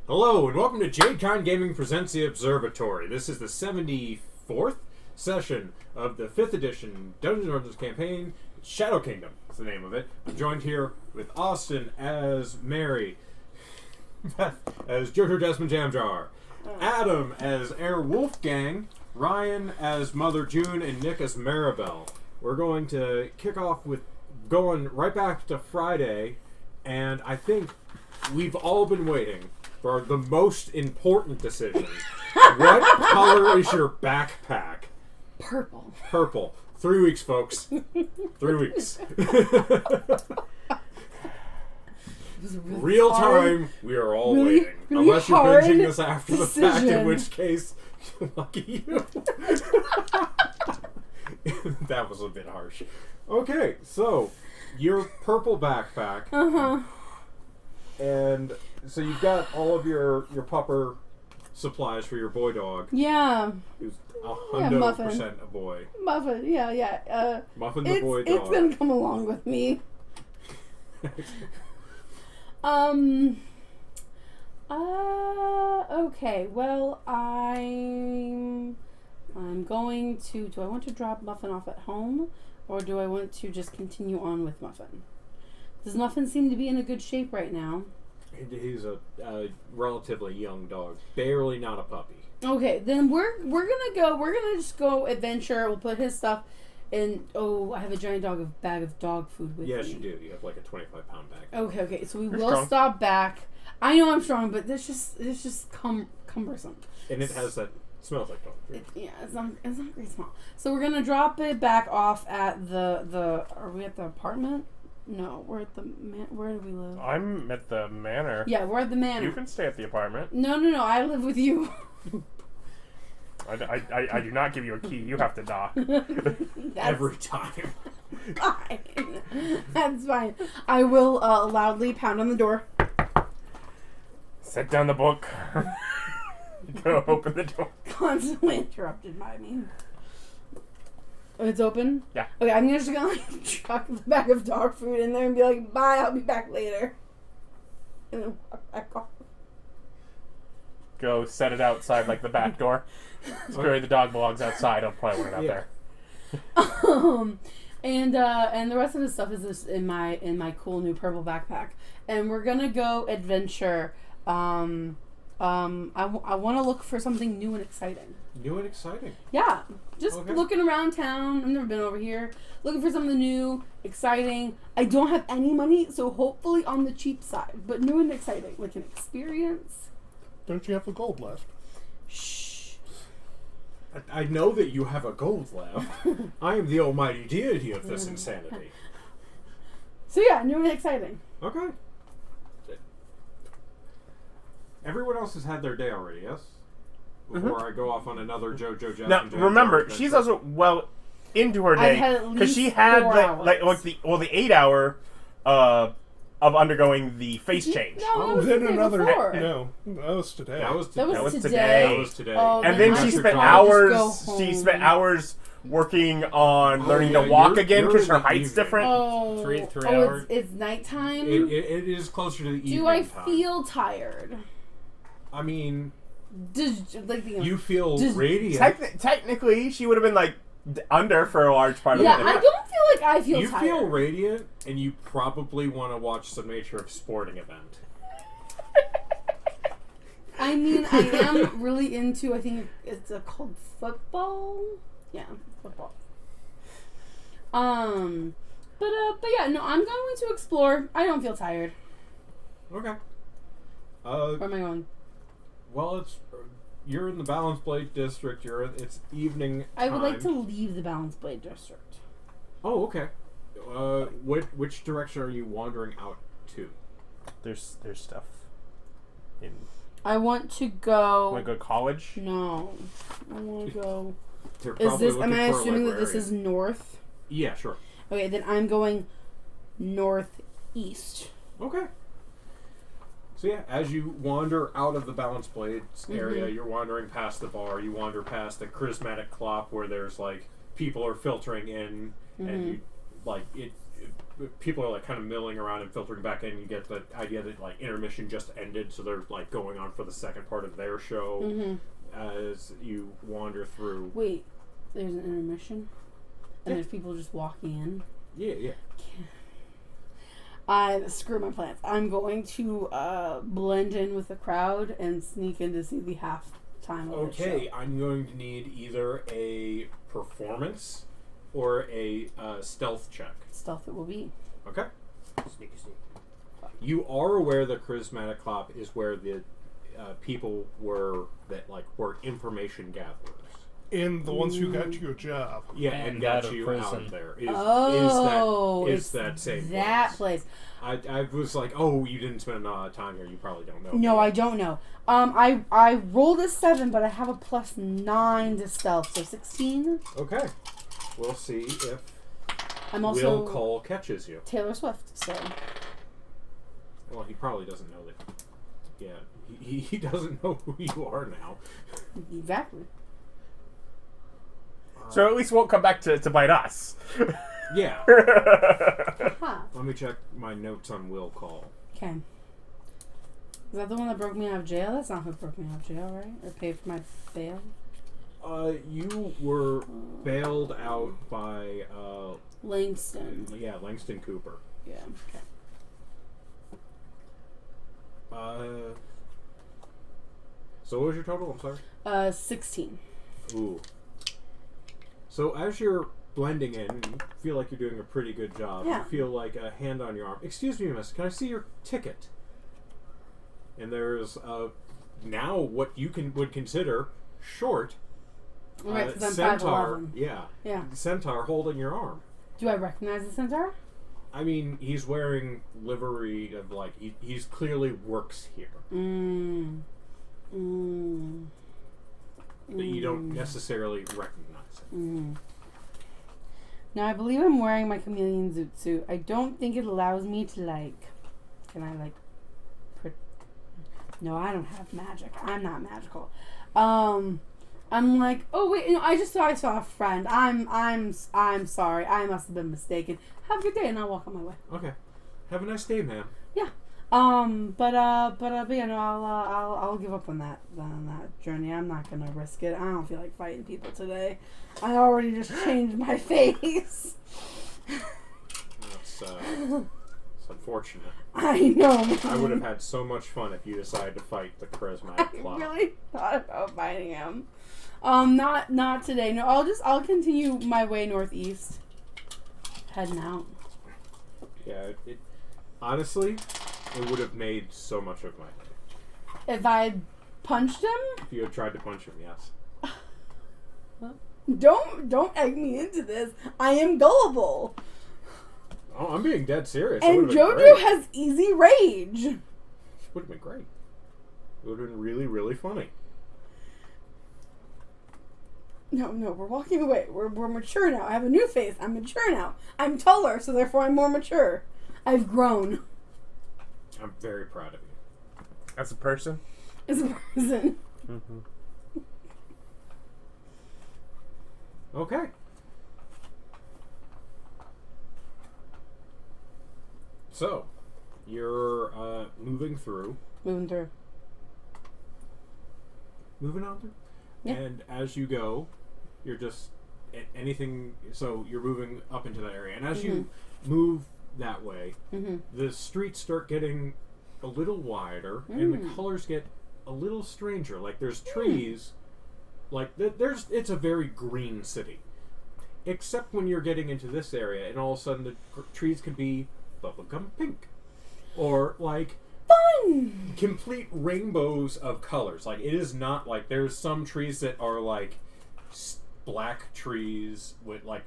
Hello, and welcome to JadeCon Gaming Presents the Observatory. This is the 74th session of the 5th edition Dungeons & Dragons campaign, Shadow Kingdom is the name of it. I'm joined here with Austin as Mary, Beth as Jojo Jasmine Jamjar, Adam as Herr Wolfgang, Ryan as Mother June, and Nick as Maribel. We're going to kick off with going right back to Friday, and I think we've all been waiting for the most important decision. What color is your backpack? Purple. Purple. 3 weeks, folks. 3 weeks. Real time, we are all waiting. Unless you're binging this after the fact, in which case, lucky you. That was a bit harsh. Okay, so, your purple backpack. Uh-huh. And so you've got all of your pupper supplies for your boy dog. Yeah. Who's 100% a boy. Muffin, yeah. Muffin the boy dog. It's gonna come along with me. Okay, well, I'm going to, do I want to drop Muffin off at home, or do I want to just continue on with Muffin? Does Muffin seem to be in a good shape right now? He's a relatively young dog. Barely not a puppy. Okay, then we're gonna just go adventure. We'll put his stuff in. Oh, I have a giant bag of dog food with me. Yes, you do. You have like a 25-pound bag. Okay, so we You're will strong. stop back. I know I'm strong, but it's just cumbersome. And it has that, smells like dog food. It's not very small. So we're gonna drop it back off at the. Are we at the apartment? No, we're at the where do we live? I'm at the manor. Yeah, we're at the manor. You can stay at the apartment. No, I live with you. I do not give you a key. You have to knock. Every time. Fine. That's fine. I will loudly pound on the door. Set down the book. Go open the door. Constantly interrupted by me. It's open? Yeah. Okay, I'm just gonna chuck the bag of dog food in there and be like, bye, I'll be back later. And then walk back off. Go set it outside like the back door. Scurry the dog belongs outside. I'll probably want it out there. And the rest of the stuff is just in my cool new purple backpack. And we're gonna go adventure. I want to look for something new and exciting. New and exciting. Yeah, just Okay. looking around town. I've never been over here. Looking for something new, exciting. I don't have any money, so hopefully on the cheap side, but new and exciting, like an experience. Don't you have the gold left? Shh. I know that you have a gold left. I am the almighty deity of this insanity. So yeah, new and exciting. Okay. Everyone else has had their day already, yes? Before I go off on another JoJo Jasmine. Now, remember, she's also well into her day had at because she least had 4 the 8 hour of undergoing the face change. No, that was Then the day another before. no, that was today. That was That was today. today. That was today. Oh, And then then I she should spent probably hours. just go She spent home. hours working on learning yeah, to walk you're- again you're because in her the height's evening. different. Oh, Three hours. It's nighttime. It is closer to the evening Do I time. feel tired? I mean, You feel Just- radiant. Technically, she would have been like under for a large part Yeah, of I it. don't feel like I feel You tired. feel radiant, and you probably want to watch some nature of sporting event. I mean, I am really into, I think it's called football? Yeah, football. But yeah, no, I'm going to explore. I don't feel tired. Okay. Where am I going? Well, you're in the Balance Blade District. It's evening I would like time. to leave the Balance Blade District. Oh, okay. Which direction are you wandering out to? There's stuff in. I want to go... Want to go to college? No. I want to go... They're Is probably this... Am looking I for a assuming that this librarian. is north? Yeah, sure. Okay, then I'm going northeast. Okay. So yeah, as you wander out of the Balance Blades area, you're wandering past the bar, you wander past the Charismatic Clop where there's like people are filtering in and you like people are like kind of milling around and filtering back in. You get the idea that like intermission just ended, so they're like going on for the second part of their show as you wander through. Wait, there's an intermission, and there's people just walking in. Yeah. Screw my plans. I'm going to blend in with the crowd and sneak in to see the halftime of the show. Okay, I'm going to need either a performance or a stealth check. Stealth it will be. Okay. Sneaky sneak. You are aware that Charismatic Clop is where the people were that like were information gatherers. And the ones who got you a job. Yeah, And and got got a you prison. out there. It's Is that same that place. I was like, oh, you didn't spend a lot of time here. You probably don't know. No, I don't know. I rolled a 7, but I have a +9 to stealth, so 16. Okay. We'll see if I'm also Will Call catches you. Taylor Swift, so Well, he probably doesn't know that. Yeah, he doesn't know who you are now. exactly. So at least it won't come back to bite us. Yeah. Huh. Let me check my notes on Will Call. Okay. Is that the one that broke me out of jail? That's not who broke me out of jail, right? Or paid for my bail? You were bailed out by Langston. Langston Cooper. Yeah. Okay. So what was your total? I'm sorry. 16. Ooh. So as you're blending in, you feel like you're doing a pretty good job. Yeah. You feel like a hand on your arm. Excuse me, miss, can I see your ticket? And there's now what you would consider short Right, because I'm centaur. 5'11". Yeah. Centaur holding your arm. Do I recognize the centaur? I mean, he's wearing livery of like he's clearly works here. But you don't necessarily recognize it. Now, I believe I'm wearing my chameleon zoot suit. I don't think it allows me to, can I, no, I don't have magic. I'm not magical. I'm like, oh, wait, I just thought I saw a friend. I'm sorry. I must have been mistaken. Have a good day, and I'll walk on my way. Okay. Have a nice day, ma'am. Yeah. But yeah, no, I'll give up on that journey. I'm not gonna risk it. I don't feel like fighting people today. I already just changed my face. That's it's unfortunate. I know. Man. I would have had so much fun if you decided to fight the charismatic plot. I really thought about fighting him. Not today. No, I'll continue my way northeast. Heading out. Yeah, honestly, it would have made so much of my day. If I punched him? If you had tried to punch him, yes. Don't egg me into this. I am gullible. Oh, I'm being dead serious. And JoJo has easy rage. It would have been great. It would have been really, really funny. No, we're walking away. We're mature now. I have a new face. I'm mature now. I'm taller, so therefore I'm more mature. I've grown. I'm very proud of you. As a person? As a person. Okay. So, you're moving through. Moving on through. Yeah. And as you go, you're just anything. So you're moving up into that area, and as you move that way, the streets start getting a little wider, and the colors get a little stranger. Like there's trees, like it's a very green city, except when you're getting into this area, and all of a sudden the trees could be bubblegum pink, or like fun, complete rainbows of colors. Like it is not like there's some trees that are like black trees with like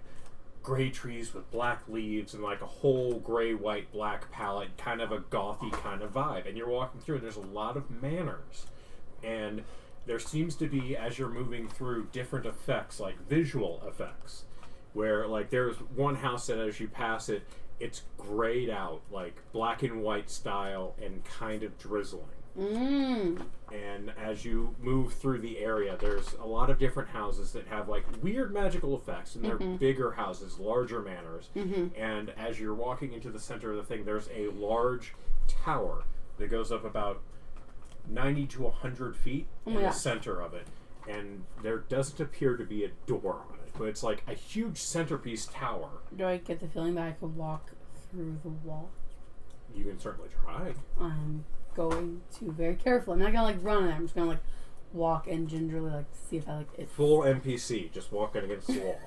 gray trees with black leaves and like a whole gray, white, black palette, kind of a gothy kind of vibe. And you're walking through and there's a lot of manners. And there seems to be, as you're moving through, different effects, like visual effects, where like there's one house that as you pass it, it's grayed out, like black and white style and kind of drizzling. And as you move through the area, there's a lot of different houses that have like weird magical effects, and they're bigger houses, larger manors. And as you're walking into the center of the thing, there's a large tower that goes up about 90 to 100 feet in the center of it. And there doesn't appear to be a door on it, but it's like a huge centerpiece tower. Do I get the feeling that I could walk through the wall? You can certainly try. I'm going to very carefully. I'm not gonna like run it. I'm just gonna like walk and gingerly like see if I like it. Full NPC, just walking against the wall.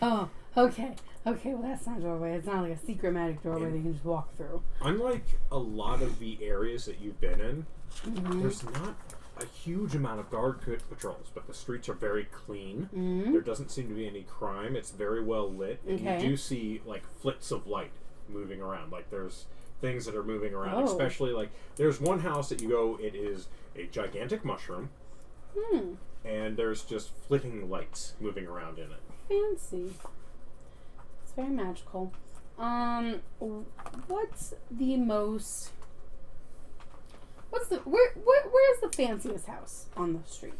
Oh, okay. Okay, well that's not a doorway. It's not like a secret magic doorway that you can just walk through. Unlike a lot of the areas that you've been in, there's not a huge amount of guard patrols, but the streets are very clean. There doesn't seem to be any crime. It's very well lit, and you do see like flits of light moving around. Like there's things that are moving around, especially like there's one house that you go, it is a gigantic mushroom, and there's just flitting lights moving around in it. Fancy. It's very magical. What's the most? Where's the fanciest house on the street?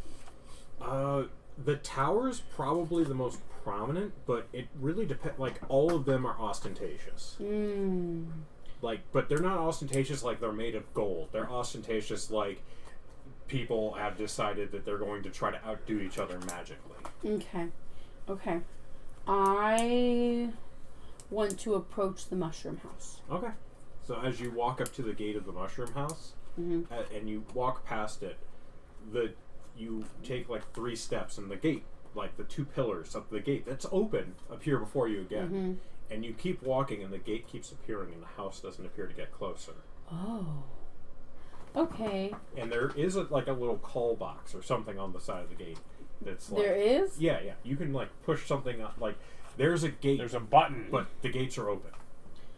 The tower's probably the most prominent, but it really depends. Like all of them are ostentatious. Like, but they're not ostentatious like they're made of gold. They're ostentatious like people have decided that they're going to try to outdo each other magically. Okay. I want to approach the mushroom house. Okay. So as you walk up to the gate of the mushroom house, and you walk past it, you take like 3 steps, and the gate, like the 2 pillars of the gate that's open, appear before you again. And you keep walking, and the gate keeps appearing, and the house doesn't appear to get closer. Oh. Okay. And there is a little call box or something on the side of the gate. That's like, there is? Yeah. You can like push something up. Like there's a gate. There's a button, but the gates are open.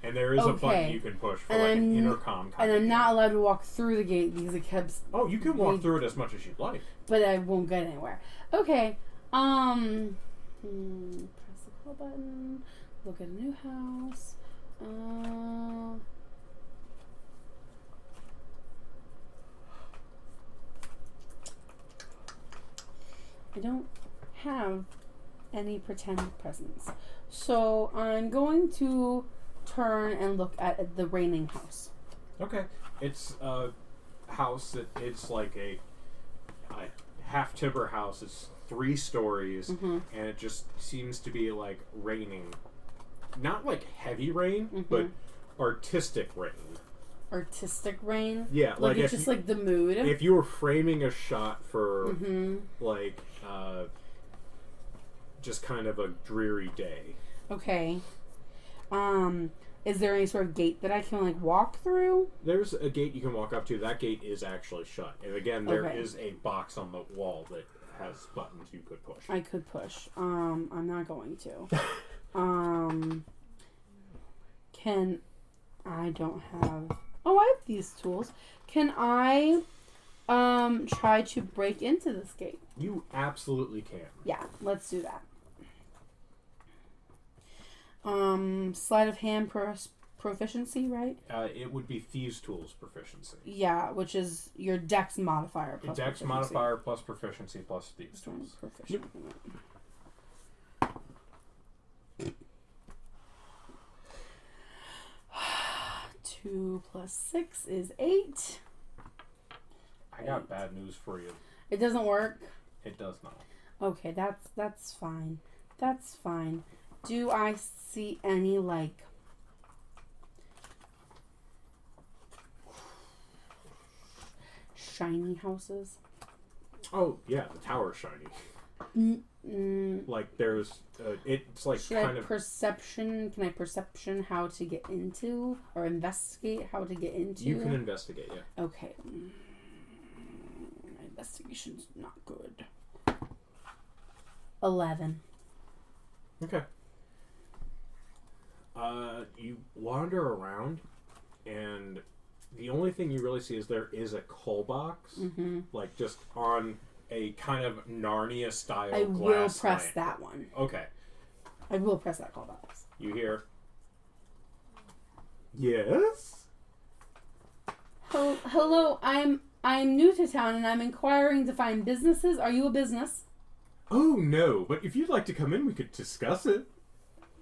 And there is a button you can push for like an intercom kind and of I'm thing. not allowed to walk through the gate because it keeps... Oh, you can walk through it as much as you'd like. But I won't get anywhere. Okay. Press the call button. Look at a new house. I don't have any pretend presents. So I'm going to turn and look at the reigning house. Okay. It's a house that it's like a half timber house. It's 3 stories, and it just seems to be like raining. Not like heavy rain, but artistic rain. Artistic rain? Yeah, like it's just like the mood. If you were framing a shot for like just kind of a dreary day. Okay. Is there any sort of gate that I can like walk through? There's a gate you can walk up to. That gate is actually shut. And again, there is a box on the wall that has buttons you could push. I could push. I'm not going to. I don't have... Oh, I have these tools. Can I try to break into this gate? You absolutely can. Yeah, let's do that. Sleight of hand proficiency, right? It would be Thieves' Tools proficiency. Yeah, which is your Dex modifier plus Dex proficiency. modifier plus proficiency plus Thieves' Tools. Proficient. 2 plus 6 is 8. I got bad news for you. It doesn't work? It does not. Okay, that's fine. That's fine. Do I see any, like... shiny houses? Oh, yeah, the tower's shiny. Like, there's... it's like Should kind I of... perception... Can I perception how to get into? Or investigate how to get into? You can investigate, yeah. Okay. My investigation's not good. 11. Okay. You wander around, and the only thing you really see is there is a coal box, like just on a kind of Narnia style glass I will press lamp. that one. Okay. I will press that call box. You hear? Yes? Hello, I'm new to town and I'm inquiring to find businesses. Are you a business? Oh, no, but if you'd like to come in, we could discuss it.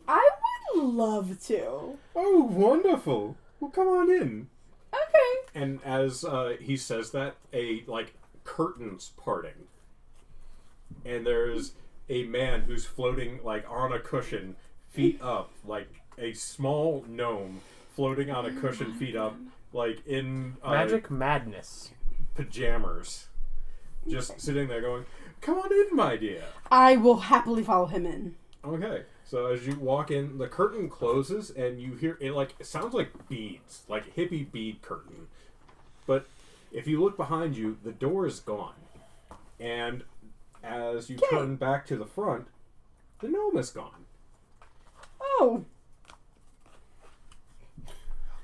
I would love to. Oh, wonderful. Well, come on in. Okay. And as he says that, curtains parting. And there's a man who's floating, on a cushion, feet up, like a small gnome floating on a cushion, feet up, in... Magic madness. Pajamas. Just sitting there going, come on in, my dear. I will happily follow him in. Okay. So as you walk in, the curtain closes, and you hear it it sounds like beads, like hippie bead curtain. But if you look behind you, the door is gone. And as you turn back to the front, the gnome is gone. Oh.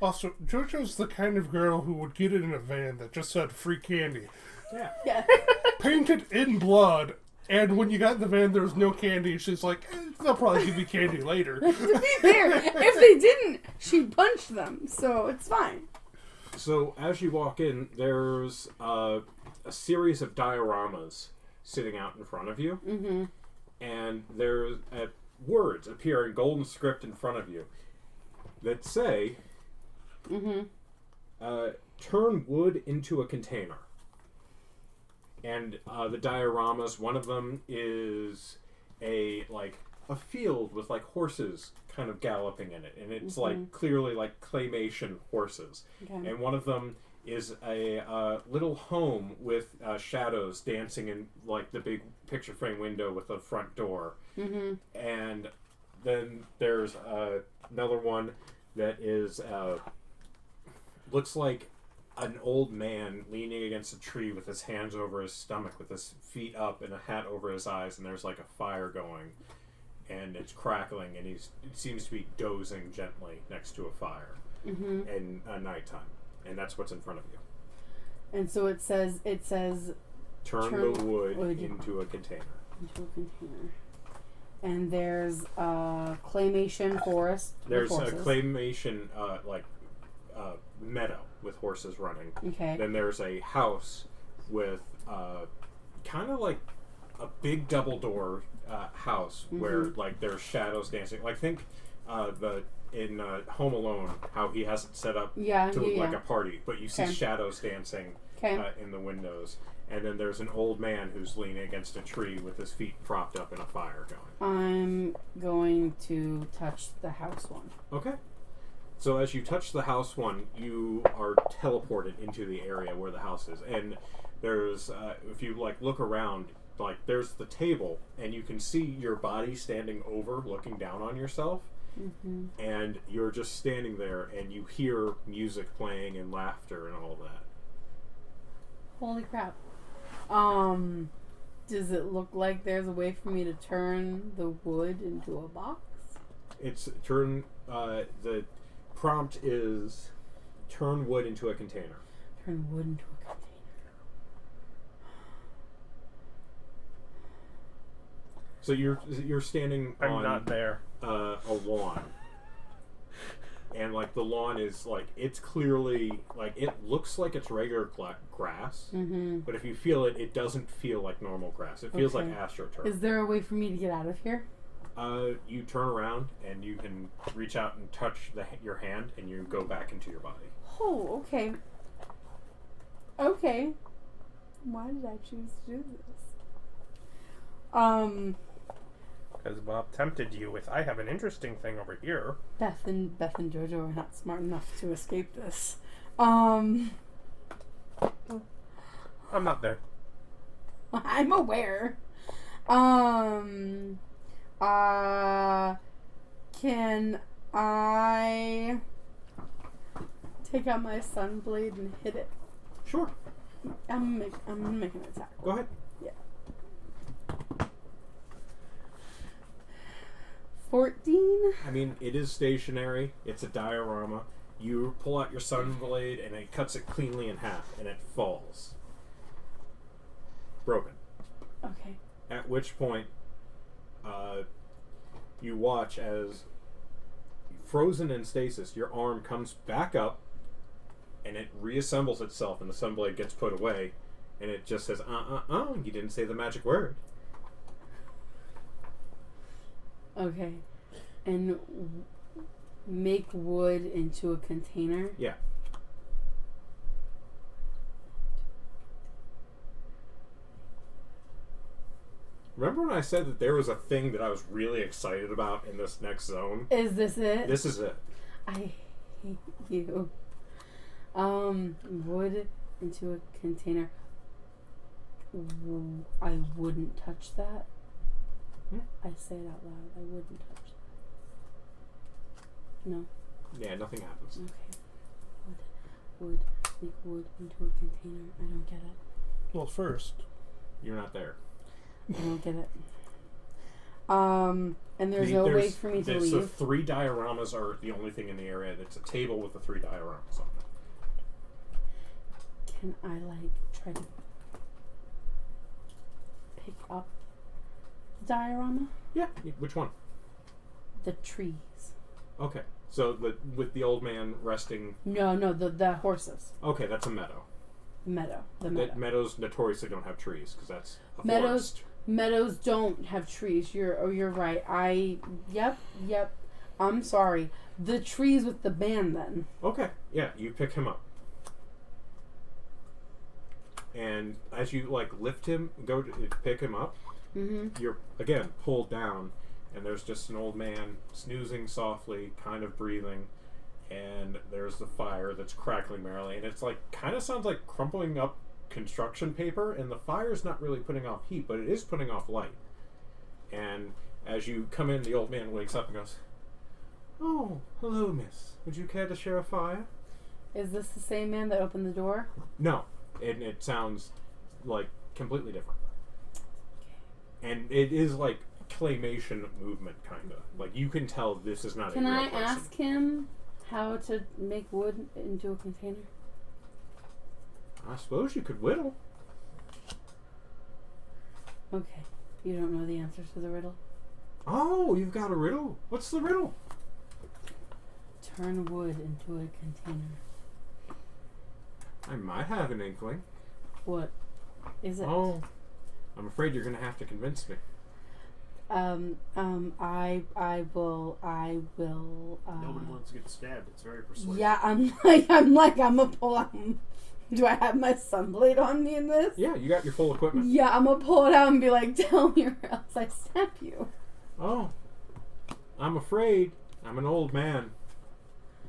Also, JoJo's the kind of girl who would get in a van that just said free candy. Yeah. Painted in blood. And when you got in the van, there was no candy. She's like, they'll probably give me candy later. To be fair, if they didn't, she punched them, so it's fine. So as you walk in, there's a series of dioramas sitting out in front of you. Mm-hmm. And there's words appear in golden script in front of you that say, turn wood into a container. And the dioramas, one of them is a field with horses kind of galloping in it, and it's clearly claymation horses. Okay. And one of them is a little home with shadows dancing in the big picture frame window with a front door. Mm-hmm. And then there's another one that is looks like an old man leaning against a tree with his hands over his stomach, with his feet up and a hat over his eyes, and there's a fire going, and it's crackling, and it seems to be dozing gently next to a fire in nighttime, and that's what's in front of you. And so it says turn the wood into a container. Into a container. And there's a claymation forest. There's a claymation meadow with horses running. Okay. Then there's a house with kind of like a big double door house where there's shadows dancing. Think in Home Alone how he has it set up to look like a party, but you see shadows dancing in the windows. And then there's an old man who's leaning against a tree with his feet propped up and a fire going. I'm going to touch the house one. Okay. So as you touch the house one, you are teleported into the area where the house is. And there's, if you look around, there's the table, and you can see your body standing over, looking down on yourself. Mm-hmm. And you're just standing there, and you hear music playing and laughter and all that. Holy crap. Does it look like there's a way for me to turn the wood into a box? The prompt is turn wood into a container. Turn wood into a container. So you're standing I'm on not there. A lawn. And the lawn is it's clearly it looks like it's regular grass, but if you feel it, it doesn't feel like normal grass. It feels like astroturf. Is there a way for me to get out of here? You turn around and you can reach out and touch your hand, and you go back into your body. Oh, okay. Okay. Why did I choose to do this? Because Bob tempted you with, I have an interesting thing over here. Beth and JoJo are not smart enough to escape this. I'm not there. I'm aware. Can I take out my sun blade and hit it? Sure. I'm gonna make an attack. Go ahead. Yeah. 14? I mean, it is stationary. It's a diorama. You pull out your sun blade, and it cuts it cleanly in half, and it falls. Broken. Okay. At which point, you watch as, frozen in stasis, your arm comes back up, and it reassembles itself, and the sunblade gets put away, and it just says, you didn't say the magic word. Okay. And make wood into a container? Yeah. Remember when I said that there was a thing that I was really excited about in this next zone? Is this it? This is it. I hate you. Wood into a container. I wouldn't touch that. I say it out loud. I wouldn't touch that. No. Yeah, nothing happens. Okay. Wood. Make wood into a container. I don't get it. Well, first, You're not there. I don't get it. And there's no way for me to leave. The 3 dioramas are the only thing in the area. It's a table with the 3 dioramas on it. Can I, try to pick up the diorama? Yeah. Which one? The trees. Okay. So with the old man resting. No, the horses. Okay, that's a meadow. The meadow. Meadows notoriously don't have trees because that's a Meadows. forest. Meadows don't have trees. You're right. Yep. I'm sorry. The trees with the band then. Okay. Yeah, you pick him up. And as you lift him, go to pick him up, you're again pulled down, and there's just an old man snoozing softly, kind of breathing, and there's the fire that's crackling merrily, and it's kind of sounds like crumpling up construction paper, and the fire's not really putting off heat, but it is putting off light. And as you come in, the old man wakes up and goes, "Oh, hello, miss. Would you care to share a fire?" Is this the same man that opened the door? No. And it sounds completely different. And it is claymation movement, kind of. You can tell this is not Can a real I person. ask him how to make wood into a container? I suppose you could whittle. Okay. You don't know the answer to the riddle? Oh, you've got a riddle? What's the riddle? Turn wood into a container. I might have an inkling. What is it? Oh, I'm afraid you're going to have to convince me. I will. Nobody wants to get stabbed. It's very persuasive. Yeah, I'm a pull. Do I have my sunblade on me in this? Yeah, you got your full equipment. Yeah, I'm gonna pull it out and be like, "Tell me, or else I stab you." Oh, I'm afraid I'm an old man.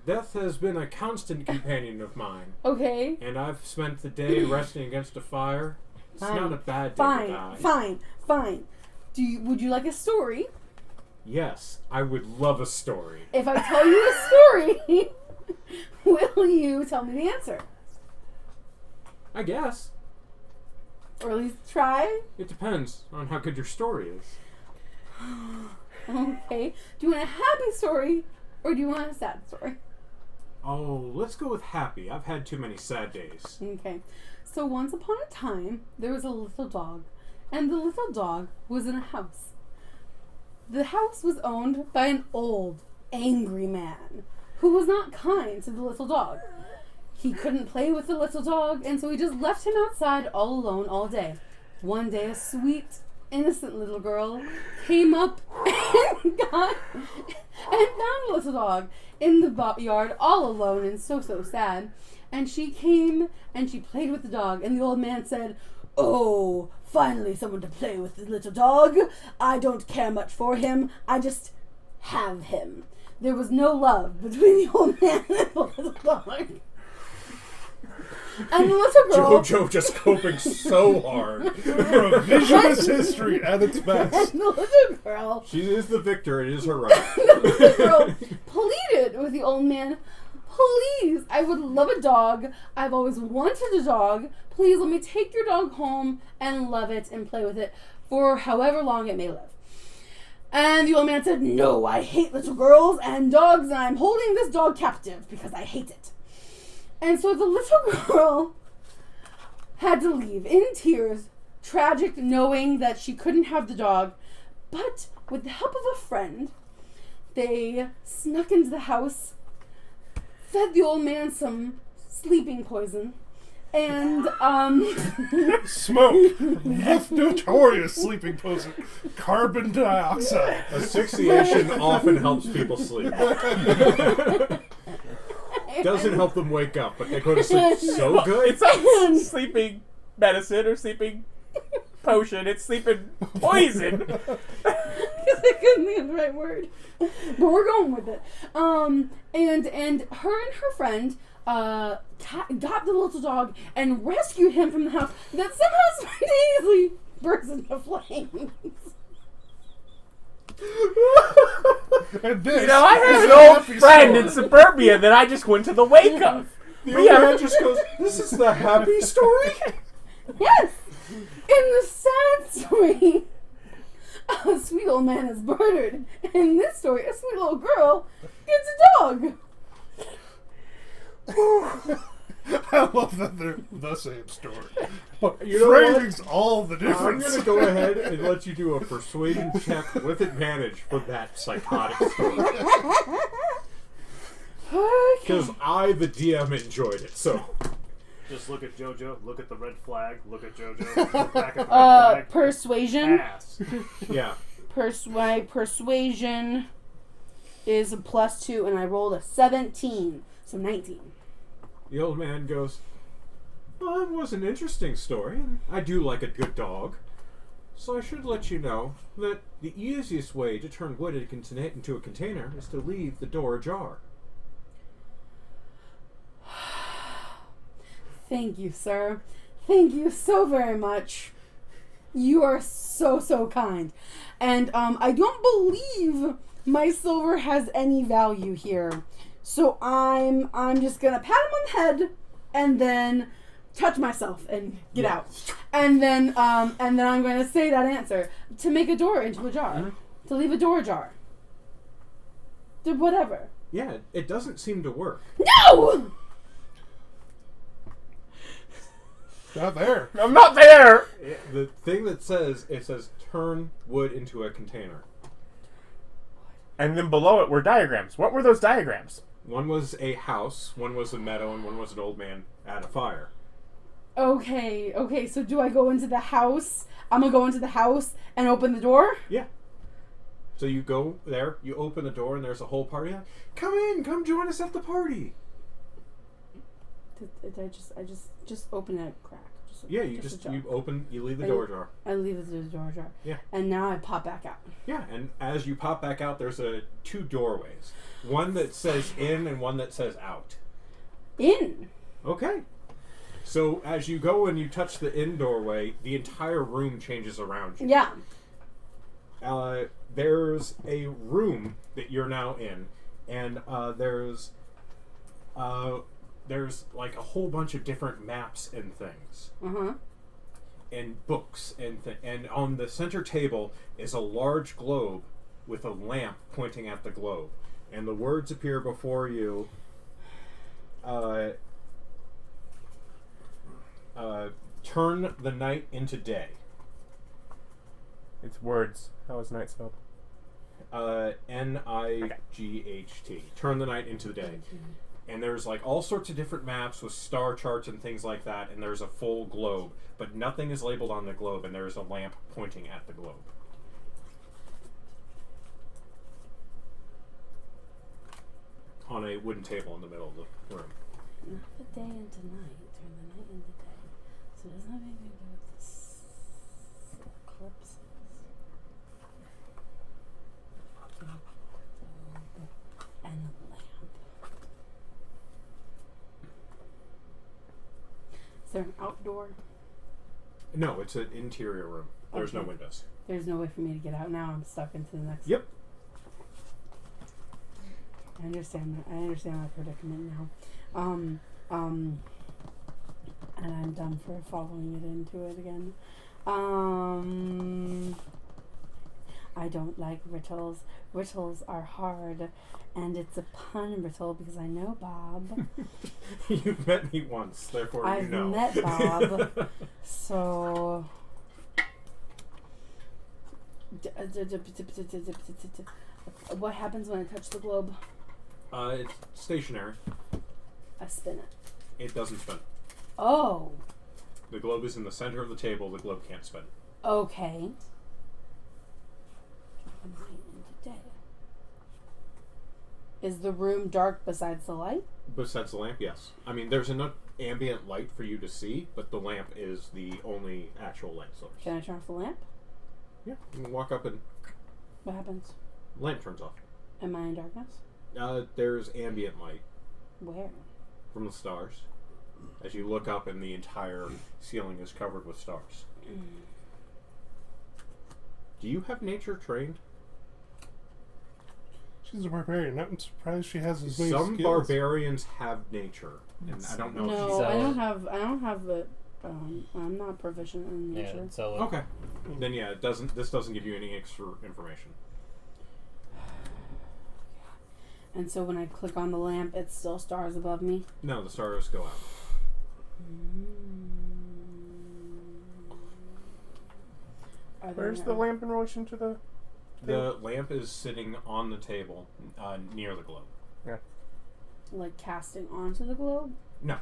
Death has been a constant companion of mine. Okay. And I've spent the day resting against a fire. It's not a bad day to die. Fine. Would you like a story? Yes, I would love a story. If I tell you a story, will you tell me the answer? I guess. Or at least try? It depends on how good your story is. Okay. Do you want a happy story or do you want a sad story? Oh, let's go with happy. I've had too many sad days. Okay. So once upon a time, there was a little dog. And the little dog was in a house. The house was owned by an old, angry man who was not kind to the little dog. He couldn't play with the little dog, and so he just left him outside all alone all day. One day, a sweet, innocent little girl came up and found the little dog in the yard all alone and so sad. And she came and she played with the dog, and the old man said, "Oh, finally someone to play with the little dog. I don't care much for him. I just have him." There was no love between the old man and the little dog. And the little girl... Jojo just coping so hard. Revisionist history at its best. And the little girl... She is the victor. It is her right. The little girl pleaded with the old man, "Please, I would love a dog. I've always wanted a dog. Please let me take your dog home and love it and play with it for however long it may live." And the old man said, "No, I hate little girls and dogs, and I'm holding this dog captive because I hate it." And so the little girl had to leave in tears, tragic, knowing that she couldn't have the dog. But with the help of a friend, they snuck into the house, fed the old man some sleeping poison. And, Smoke. With notorious sleeping poison. Carbon dioxide. Asphyxiation often helps people sleep. Doesn't help them wake up, but they go to sleep so good. It's not sleeping medicine or sleeping potion. It's sleeping poison. Because I couldn't think of the right word. But we're going with it. And her and her friend got the little dog and rescued him from the house that somehow spontaneously burst into flames. And this I have is an a old happy friend story. in suburbia that I just went to the wake of. The old man just goes, "This is the happy story?" Yes! In the sad story, a sweet old man is murdered. In this story, a sweet little girl gets a dog. I love that they're the same story. But You know what? framing's all the I'm difference. going to go ahead and let you do a persuasion check with advantage for that psychotic story. Because I, the DM, enjoyed it, so... Just look at JoJo, look at the red flag, look at JoJo, look back at the red flag. Persuasion. Pass. Yeah. Persuasion is a +2, and I rolled a 17, so 19. The old man goes, "Well, it was an interesting story, and I do like a good dog. So I should let you know that the easiest way to turn wood into a container is to leave the door ajar." Thank you, sir. Thank you so very much. You are so kind. And I don't believe my silver has any value here. So I'm just gonna pat him on the head and then touch myself and get out. And then I'm gonna say that answer. To make a door into a jar. Mm-hmm. To leave a door ajar. To whatever. Yeah, it doesn't seem to work. No! Not there. I'm not there. The thing that says, it says turn wood into a container. And then below it were diagrams. What were those diagrams? One was a house, one was a meadow, and one was an old man at a fire. Okay, so do I go into the house? I'm gonna go into the house and open the door? Yeah. So you go there, you open the door, and there's a whole party. Come in, come join us at the party. I just open it a crack. Yeah, you leave the door ajar. I leave the door ajar. Yeah. And now I pop back out. Yeah, and as you pop back out, there's two doorways. One that says in and one that says out. In? Okay. So as you go and you touch the in doorway, the entire room changes around you. Yeah. There's a room that you're now in, and there's like a whole bunch of different maps and things. Uh-huh. And books and on the center table is a large globe with a lamp pointing at the globe, and the words appear before you. Turn the night into day. It's words. How is night spelled? N-I-G-H-T. Turn the night into the day. And there's like all sorts of different maps with star charts and things like that, and there's a full globe, but nothing is labeled on the globe, and there's a lamp pointing at the globe. On a wooden table in the middle of the room. Not the day into night. Turn the night into day. So doesn't that have anything to do with this eclipses? And the lamp. Is there an outdoor? No, it's an interior room. There's no Okay. windows. There's no way for me to get out now. I'm stuck into the next. Yep. I understand that. I understand my predicament now. And I'm done for following it into it again. I don't like riddles. Riddles are hard, and it's a pun riddle because I know Bob. You've met me once, therefore you I've know. met Bob. So what happens when I touch the globe? It's stationary. I spin it. It doesn't spin. Oh. The globe is in the center of the table. The globe can't spin. Okay. Is the room dark besides the light? Besides the lamp, yes. I mean, there's enough ambient light for you to see, but the lamp is the only actual light source. Can I turn off the lamp? Yeah, you can walk up and What happens? lamp turns off. Am I in darkness? There's ambient light Where? from the stars. As you look up and the entire ceiling is covered with stars. Do you have nature trained? She's a barbarian. I'm surprised she has as many Some skills. barbarians have nature, and I don't know if No, she's... I don't have. I don't have the. I'm not proficient in Yeah, nature. so Okay. Then yeah, it doesn't. This doesn't give you any extra information. And so when I click on the lamp, it's still stars above me. No, the stars go out. Are there Where's the lamp in relation to the... The lamp is sitting on the table near the globe. like casting onto the globe? No.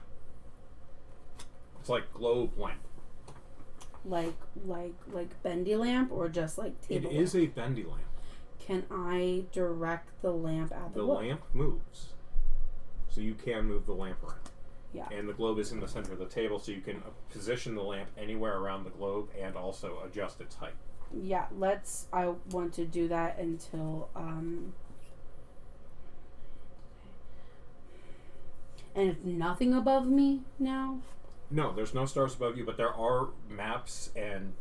It's like globe lamp. Like bendy lamp or just like It table is lamp? a bendy lamp. Can I direct the lamp at the The globe? lamp moves. So you can move the lamp around. Yeah. And the globe is in the center of the table, so you can position the lamp anywhere around the globe and also adjust its height. Yeah, I want to do that until, and it's nothing above me now? No, there's no stars above you, but there are maps and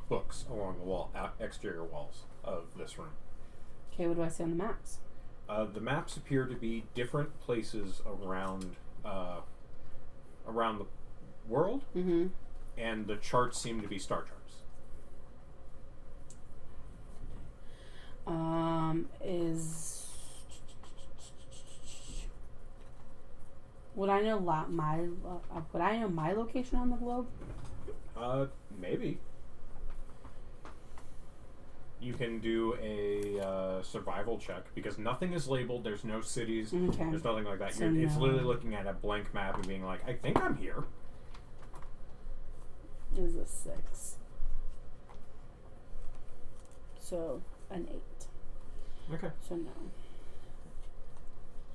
books along the wall, exterior walls of this room. Okay, what do I see on the maps? The maps appear to be different places around the world, Mm-hmm. and the charts seem to be star charts. Would I know my location on the globe? Maybe. You can do a survival check because nothing is labeled. There's no cities. Okay. There's nothing like that. So It's no. literally looking at a blank map and being like, I think I'm here. Is a 6. So an 8. Okay. So no.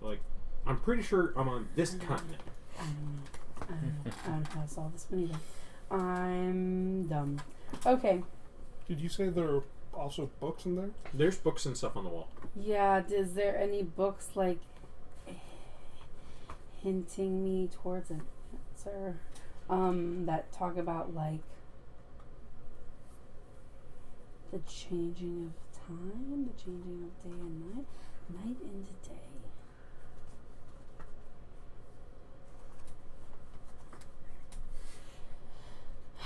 Like, I'm pretty sure I'm on this continent. I don't know how to solve this one either. I'm dumb. Okay. Did you say there are also books in there? There's books and stuff on the wall. Yeah, is there any books like hinting me towards an answer? That talk about like the changing of time, the changing of day and night, night into day.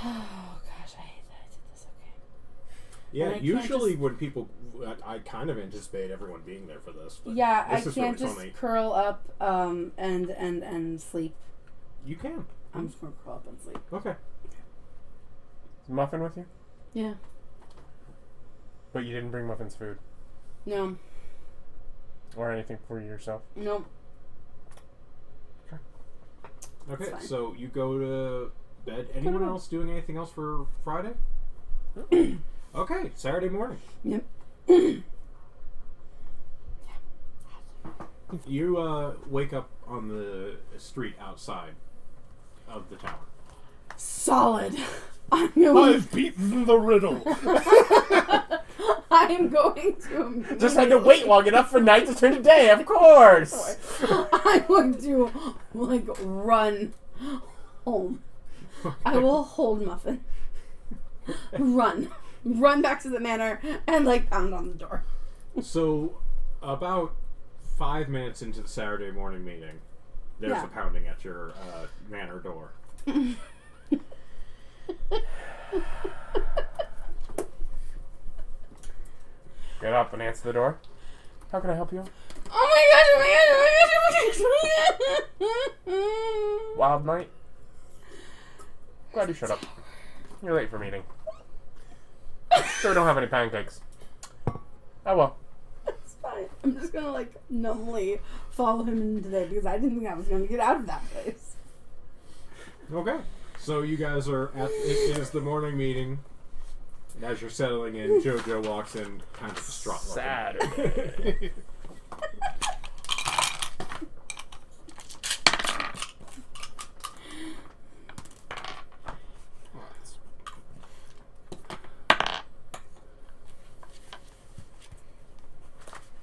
Oh gosh, I hate that I did this. Okay. Yeah, And I can't usually just- when people... I kind of anticipate everyone being there for this. But Yeah, this I is can't really just funny. curl up and sleep. You can. I'm just gonna curl up and sleep. Okay. Is Muffin with you? Yeah. But you didn't bring Muffin's food. No. Or anything for yourself? Nope. Okay, fine. so you go to bed. Anyone bed. else doing anything else for Friday? Okay, Saturday morning. Yep. You wake up on the street outside of the tower. Solid. I'm going. I've beaten the riddle. I'm going to. Just had to wait long enough for night to turn to day, of course! I'm going to like run home. I will hold Muffin. Run back to the manor and like pound on the door. So, about 5 minutes into the Saturday morning meeting, there's Yeah. a pounding at your manor door. Get up and answer the door. How can I help you? Oh my gosh! Wild night? Glad you showed up. You're late for meeting. Sure we don't have any pancakes. Oh well. It's fine. I'm just gonna like numbly follow him in today because I didn't think I was gonna get out of that place. Okay. So you guys are at. It is the morning meeting. And as you're settling in, JoJo walks in, kind of distraught. Saturday.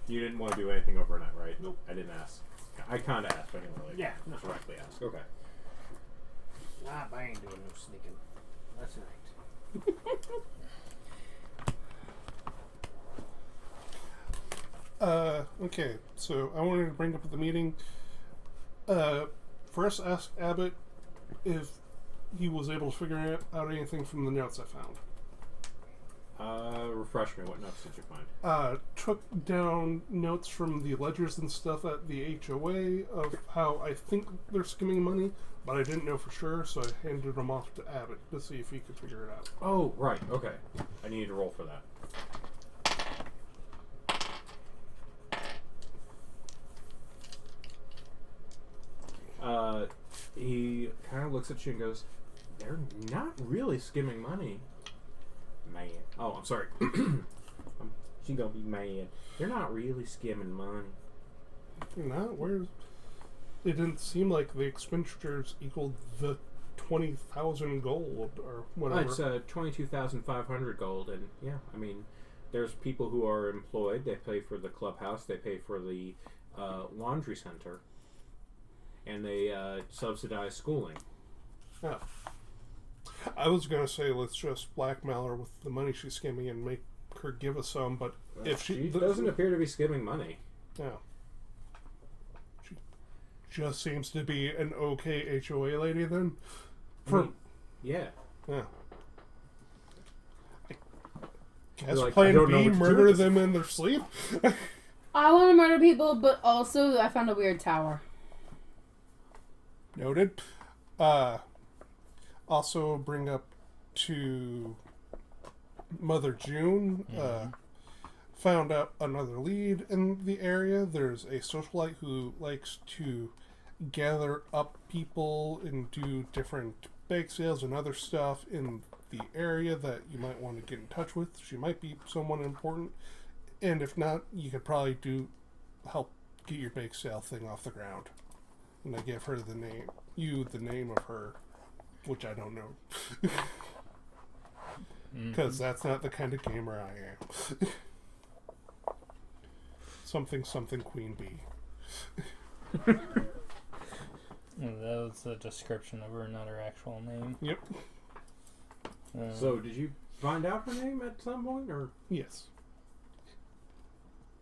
You didn't want to do anything overnight, right? Nope. I didn't ask. I kind of asked, but I didn't really No. directly ask. Okay. Nah, I ain't doing no sneaking. That's right. Okay, so I wanted to bring up at the meeting. First, ask Abbott if he was able to figure out anything from the notes I found. Refresh me. What notes did you find? Took down notes from the ledgers and stuff at the HOA of how I think they're skimming money, but I didn't know for sure, so I handed them off to Abbott to see if he could figure it out. Oh, right. Okay. I need to roll for that. He kind of looks at you and goes, "They're not really skimming money, man." Oh, I'm sorry. She gonna be mad. They're not really skimming money. They're not? Where's... It didn't seem like the expenditures equaled the 20,000 gold or whatever. It's 22,500 gold, and yeah, I mean, there's people who are employed. They pay for the clubhouse. They pay for the laundry center, and they subsidize schooling. Oh. I was going to say let's just blackmail her with the money she's skimming and make her give us some, but if she doesn't appear to be skimming money. No. She just seems to be an okay HOA lady then. Yeah. Yeah. I guess Like, I plan don't know B, what to do murder with them in their sleep. I want to murder people, but also I found a weird tower. Noted. Also bring up to Mother June. Found out another lead in the area. There's a socialite who likes to gather up people and do different bake sales and other stuff in the area that you might want to get in touch with. She might be someone important. And if not, you could probably help get your bake sale thing off the ground. And I give her the name of her, which I don't know. Because that's not the kind of gamer I am. Something Queen Bee. That was a description of her, not her actual name. Yep. So, did you find out her name at some point, or? Yes.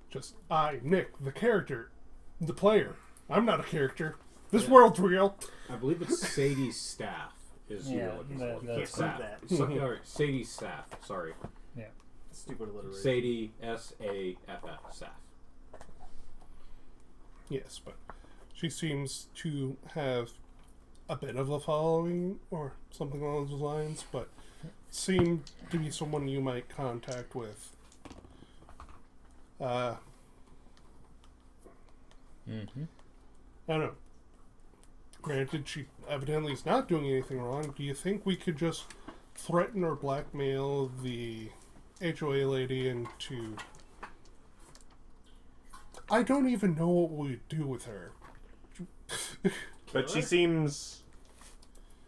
Just Nick, the character, the player. I'm not a character. This world's real. I believe it's Sadie's staff. Is Yeah, you're looking for? that's Staff. that. Sorry, Sadie's staff. Sorry. Stupid alliteration. Sadie, S-A-F-F, staff. Yes, but she seems to have a bit of a following or something along those lines, but seemed to be someone you might contact with. I don't know. Granted, she evidently is not doing anything wrong. Do you think we could just threaten or blackmail the HOA lady into... I don't even know what we'd do with her. But she seems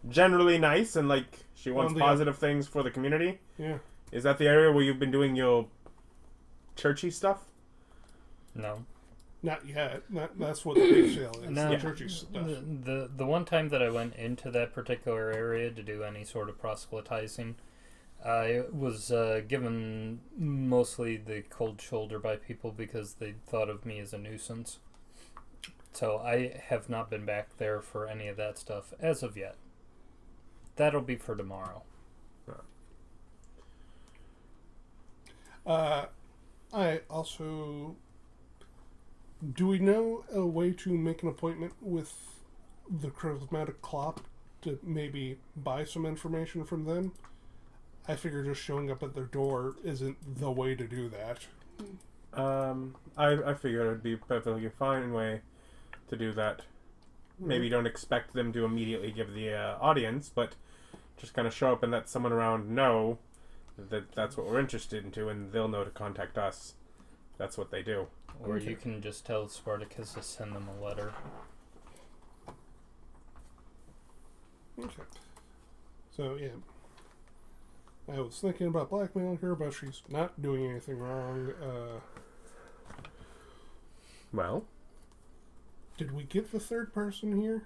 generally nice and like she wants positive things for the community. Yeah. Is that the area where you've been doing your churchy stuff? No. Not yet. That's what the big sale is. No. The churchy stuff. The one time that I went into that particular area to do any sort of proselytizing, I was given mostly the cold shoulder by people because they thought of me as a nuisance. So I have not been back there for any of that stuff as of yet. That'll be for tomorrow. I also... Do we know a way to make an appointment with the Charismatic Clop to maybe buy some information from them? I figure just showing up at their door isn't the way to do that. I figured it would be a perfectly fine way to do that. Maybe don't expect them to immediately give the audience, but just kind of show up and let someone around know that that's what we're interested into, and they'll know to contact us. That's what they do. Or you can just tell Spartacus to send them a letter. Okay. So, yeah. I was thinking about blackmailing her, but she's not doing anything wrong. Well, Did we get the third person here?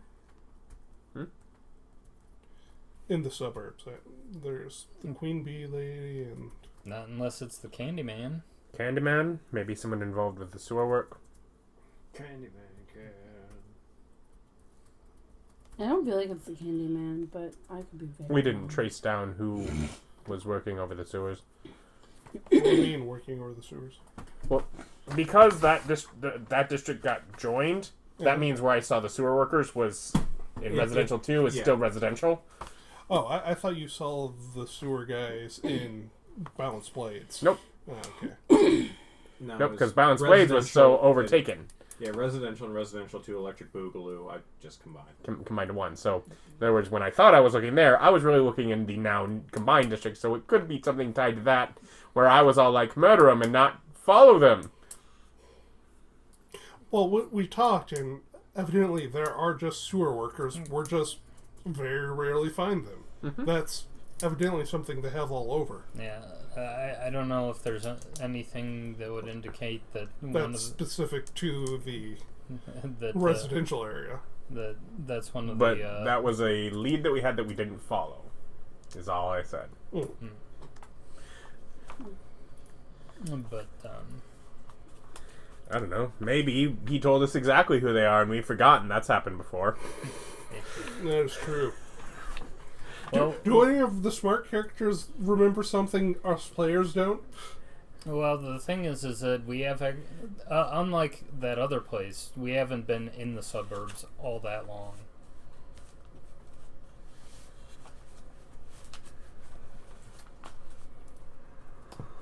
In the suburbs. There's the Queen Bee lady and... Not unless it's the Candyman. Candyman, maybe someone involved with the sewer work. Candyman can. I don't feel like it's the Candyman, but I could be very We didn't wrong. trace down who was working over the sewers. What do you mean working over the sewers? Because that district got joined, Yeah. that means where I saw the sewer workers was in residential 2 is still residential. Oh, I thought you saw the sewer guys in Balance Blades. Nope. Oh, okay. No, Nope, it because Balance Blades was so residential overtaken. Yeah, residential and residential 2 electric boogaloo. I just combined. Combined to one. So, in other words, when I thought I was looking there, I was really looking in the now combined district, so it could be something tied to that, where I was all like, murder them and not follow them. Well, we talked, and evidently there are just sewer workers. We're just very rarely find them. Mm-hmm. That's evidently something they have all over. Yeah, I don't know if there's anything that would indicate that That's specific to the that residential area. that's one of But the. that was a lead that we had that we didn't follow, is all I said. But I don't know. Maybe he told us exactly who they are and we've forgotten. That's happened before. That is true. well, Do any of the smart characters remember something us players don't? well, the thing is that we have, unlike that other place, we haven't been in the suburbs all that long.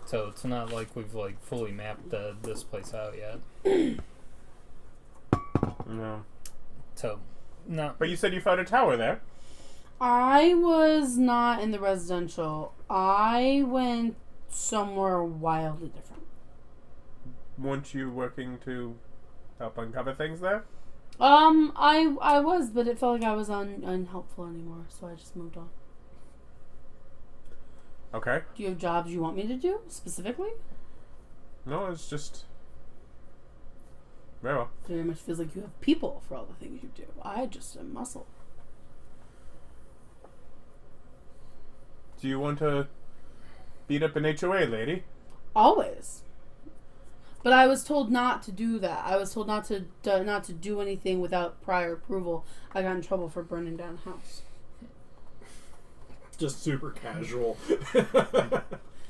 So it's not like we've fully mapped this place out yet. No. So, no. But you said you found a tower there. I was not in the residential. I went somewhere wildly different. Weren't you working to help uncover things there? I was, but it felt like I was unhelpful anymore, so I just moved on. Okay. Do you have jobs you want me to do specifically? No, it's just... Very well. Very much feels like you have people for all the things you do. I just am muscle. Do you want to beat up an HOA lady? Always. But I was told not to do that. I was told not to do anything without prior approval. I got in trouble for burning down a house. Just super casual.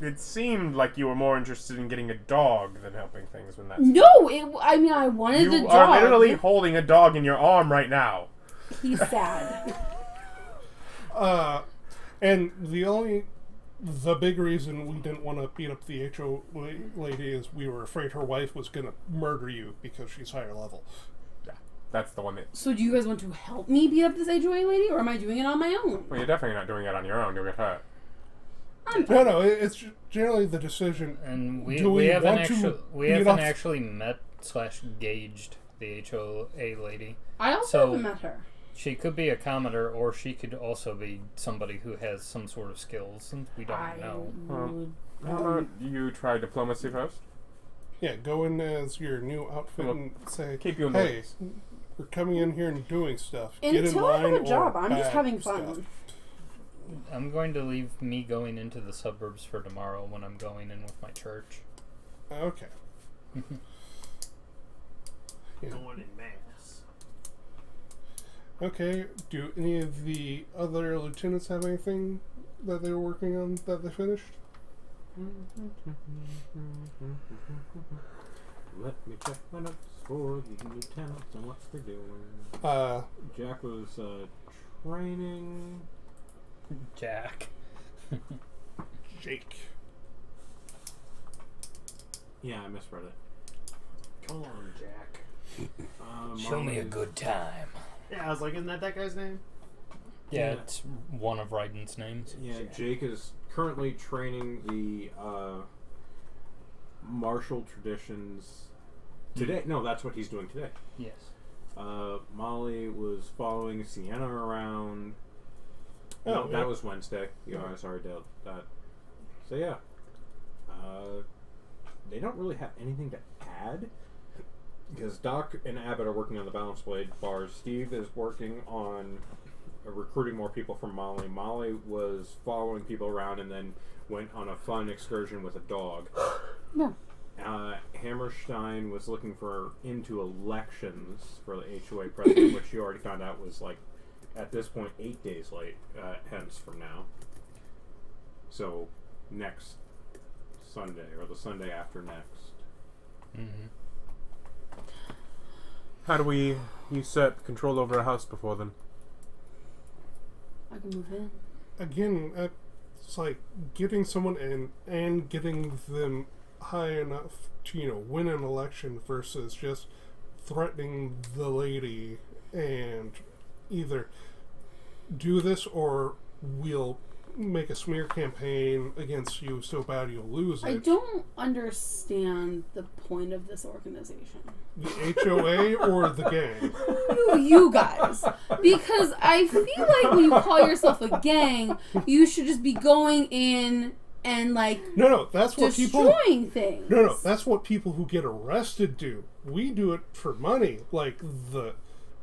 It seemed like you were more interested in getting a dog than helping things when that's... No, I wanted the You dog. are literally holding a dog in your arm right now. He's sad. And the big reason we didn't want to beat up the HO lady is we were afraid her wife was going to murder you because she's higher level. Yeah, that's the one that... So do you guys want to help me beat up this HOA lady, or am I doing it on my own? Well, you're definitely not doing it on your own. You'll get hurt. No, it's generally the decision. And we Do we haven't want to actually beat off- actually met / gauged the HOA lady. I also So- haven't met her. She could be a commoner, or she could also be somebody who has some sort of skills, and we don't know. How about you try diplomacy first? Yeah, go in as your new outfit Well, and say, keep you in the hey, loop. we're coming in here and doing stuff. Get in Until I have line a job, or I'm just bag having stuff." fun. I'm going to leave me going into the suburbs for tomorrow when I'm going in with my church. Okay. Yeah. Going in mass. Okay, do any of the other lieutenants have anything that they were working on that they finished? Let me check my notes for the lieutenants and what they're doing. Jack was training. Jack. Jake. Yeah, I misread it. Come on, Jack. Show me a Mom good time. Yeah, I was like, isn't that guy's name? Yeah, it's one of Ryden's names. Yeah, Jake is currently training the martial traditions today. No, that's what he's doing today. Yes. Molly was following Sienna around. No, that was Wednesday. I already did that. So yeah, they don't really have anything to add because Doc and Abbott are working on the balance blade bars. Steve is working on recruiting more people from Molly. Molly was following people around and then went on a fun excursion with a dog. No. Hammerstein was looking into elections for the HOA president, which you already found out was like at this point 8 days late, hence from now. So next Sunday or the Sunday after next. Mm-hmm. How do we usurp control over a house before then? I can move in. Again, it's like getting someone in and getting them high enough to, win an election versus just threatening the lady and either do this or we'll make a smear campaign against you so bad you'll lose it. I don't understand the point of this organization. The HOA or the gang? You guys. Because I feel like when you call yourself a gang, you should just be going in and No, that's what destroying things. No, that's what people who get arrested do. We do it for money, like the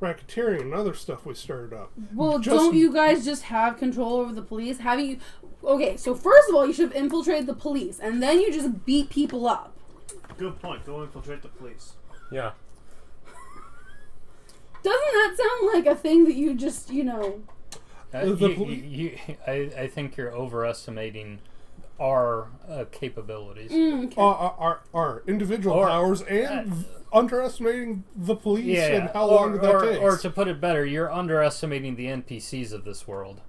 racketeering and other stuff we started up. Well, don't you guys just have control over the police? Okay, so first of all, you should have infiltrated the police, and then you just beat people up. Good point. Go infiltrate the police. Yeah. Doesn't that sound like a thing that you just, I think you're overestimating our capabilities. Okay. Our individual powers and underestimating the police and how long that takes. Or to put it better, you're underestimating the NPCs of this world.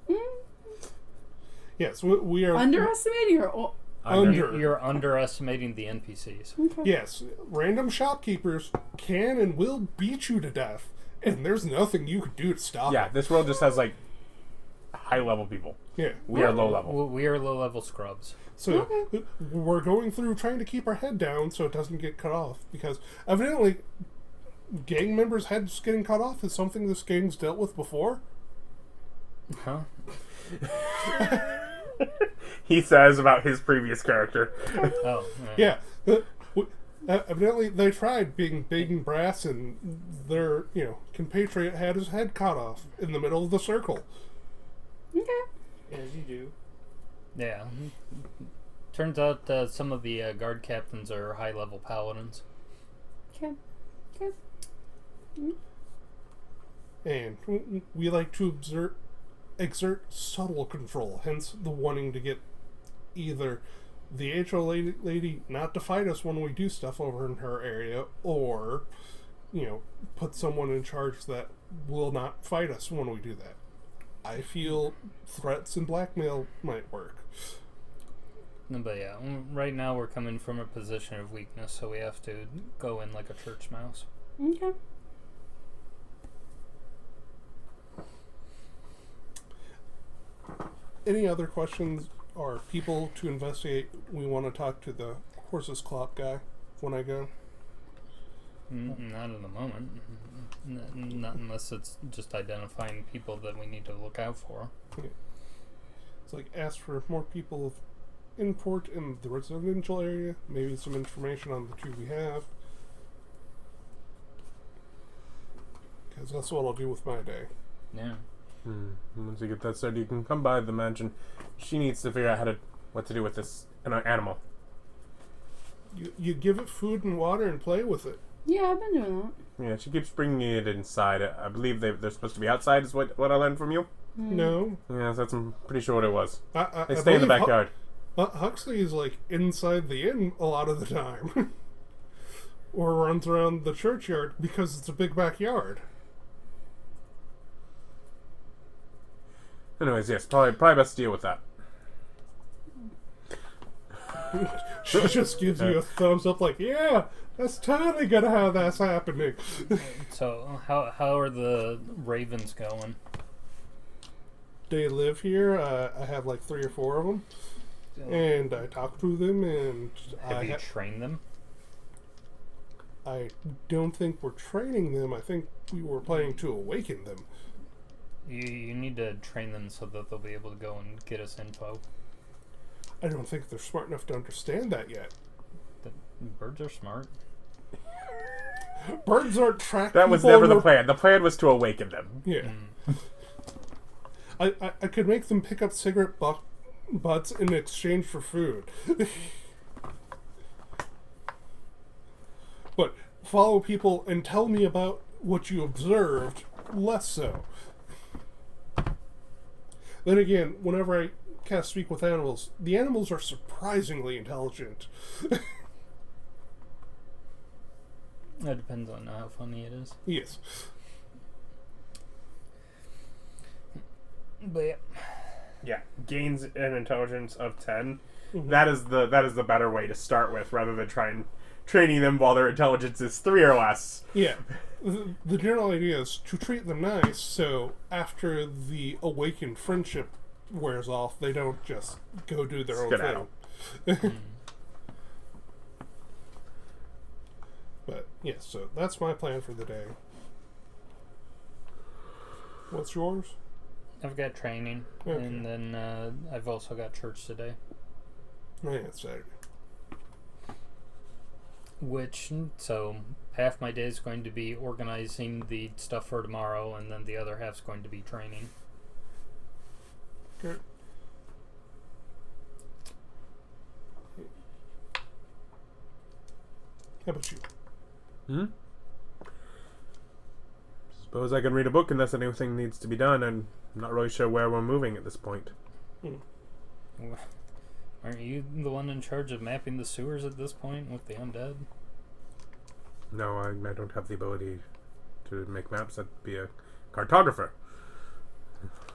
Yes, we are underestimating or You're underestimating the NPCs. okay. Yes, random shopkeepers can and will beat you to death, and there's nothing you can do to stop Yeah, it. this world just has high level people. Yeah. We are low level. We are low level scrubs. So we're going through trying to keep our head down so it doesn't get cut off, because evidently gang members' heads getting cut off is something this gang's dealt with before. Huh? He says about his previous character. Oh. Yeah. Evidently they tried being big and brass, and their compatriot had his head cut off in the middle of the circle. Okay. As you do. Yeah. Turns out some of the guard captains are high level paladins. Okay. And we like to exert subtle control, hence the wanting to get either the HO lady not to fight us when we do stuff over in her area, or, put someone in charge that will not fight us when we do that. I feel threats and blackmail might work. No, but yeah, right now we're coming from a position of weakness, so we have to go in like a church mouse. Okay. Any other questions or people to investigate? We want to talk to the horses clop guy when I go. Not at the moment. Not unless it's just identifying people that we need to look out for. Okay. It's like ask for more people of import in the residential area, maybe some information on the two we have. Because that's what I'll do with my day. Yeah. Once you get that started, you can come by the mansion. She needs to figure out what to do with this animal. You give it food and water and play with it. Yeah, I've been doing that. Yeah, she keeps bringing it inside. I believe they're supposed to be outside, is what I learned from you. No. Yeah, I'm pretty sure what it was. I They stay in the believe backyard. Huxley is inside the inn a lot of the time. Or runs around the churchyard because it's a big backyard. Anyways, yes, probably best to deal with that. She just gives you a thumbs up like, yeah, that's totally gonna how that's happening. So how are the ravens going? They live here. I have like 3 or 4 of them. And I talk to them, and Have you trained them? I don't think we're training them. I think we were planning to awaken them. You need to train them so that they'll be able to go and get us info. I don't think they're smart enough to understand that yet. The birds are smart. Birds aren't tracked. That was never the plan. The plan was to awaken them. Yeah. I could make them pick up cigarette butts in exchange for food. But follow people and tell me about what you observed, less so. Then again, whenever I cast Speak with Animals, the animals are surprisingly intelligent. That depends on how funny it is. Yes. But yeah. Yeah, gains an intelligence of 10. Mhm. That is the better way to start with, rather than training them while their intelligence is 3 or less. Yeah. The general idea is to treat them nice, so after the awakened friendship wears off, they don't just go do their own Skedaddle. thing. But, yes, so that's my plan for the day. What's yours? I've got training, Okay. and then I've also got church today. Oh, yeah, it's Saturday. So half my day is going to be organizing the stuff for tomorrow, and then the other half's going to be training. Okay. How about you? Suppose I can read a book unless anything needs to be done, and I'm not really sure where we're moving at this point. Aren't you the one in charge of mapping the sewers at this point with the undead? No, I don't have the ability to make maps. I'd be a cartographer.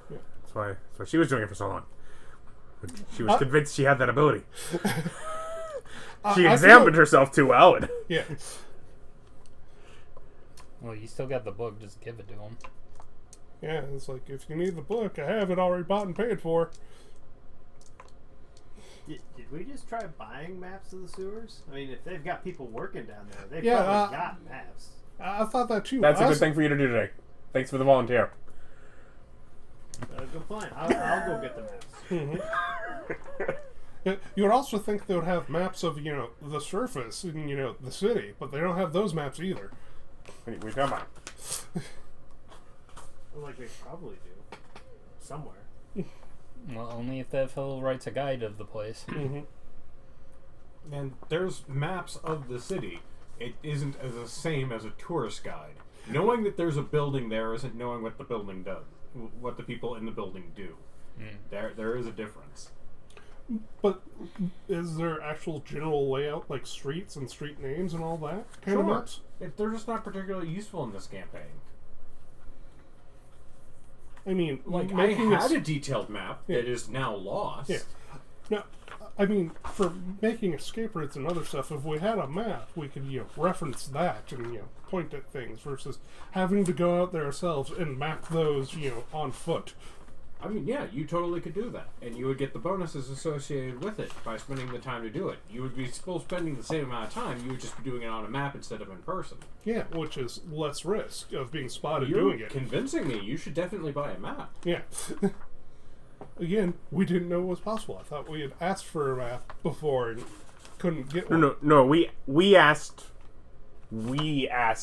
Yeah. That's why she was doing it for so long. She was convinced she had that ability. She examined herself too well. And Yeah. Well, you still got the book. Just give it to him. Yeah, it's like, if you need the book, I have it already bought and paid for. Did we just try buying maps of the sewers? I mean, if they've got people working down there, they've Yeah, probably got maps. I thought that too. that's a good thing for you to do today. Thanks for the volunteer. Good plan. I'll go get the maps. Yeah, you would also think they would have maps of, the surface in, the city, but they don't have those maps either. What are you talking about? Like they probably do. Somewhere. Well, only if that fellow writes a guide of the place. And there's maps of the city. It isn't as the same as a tourist guide. Knowing that there's a building there isn't knowing what the building does, what the people in the building do. There is a difference. But is there actual general layout, like streets and street names and all that kind of Sure. maps? They're just not particularly useful in this campaign. I mean, Like, I making had a detailed map Yeah. that is now lost. Yeah. No, I mean, for making escape routes and other stuff, if we had a map, we could, reference that and, point at things versus having to go out there ourselves and map those, on foot. I mean, yeah, you totally could do that. And you would get the bonuses associated with it by spending the time to do it. You would be still spending the same amount of time, you would just be doing it on a map instead of in person. Yeah, which is less risk of being spotted You're doing it. convincing me you should definitely buy a map. Yeah. Again, we didn't know it was possible. I thought we had asked for a map before and couldn't get one. No. We asked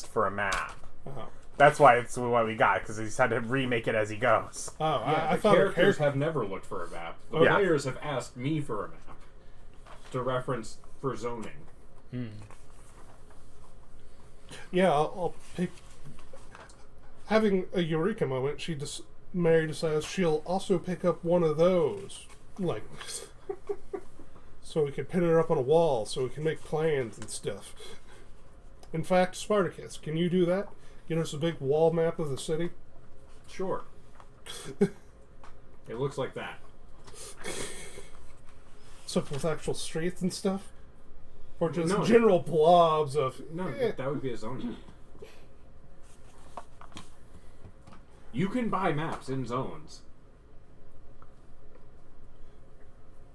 for a map. Uh-huh. That's why it's what we got, because he's had to remake it as he goes. Oh, Yeah, I the thought characters have never looked for a map. The Okay. players have asked me for a map to reference for zoning. Yeah, I'll pick. Having a eureka moment, Mary decides she'll also pick up one of those, like, so we can pin it up on a wall, so we can make plans and stuff. In fact, Spartacus, can you do that? Get us a big wall map of the city? Sure. It looks like that. stuff with actual streets and stuff? Or just No. general blobs of... No, that would be a zone map. You can buy maps in zones.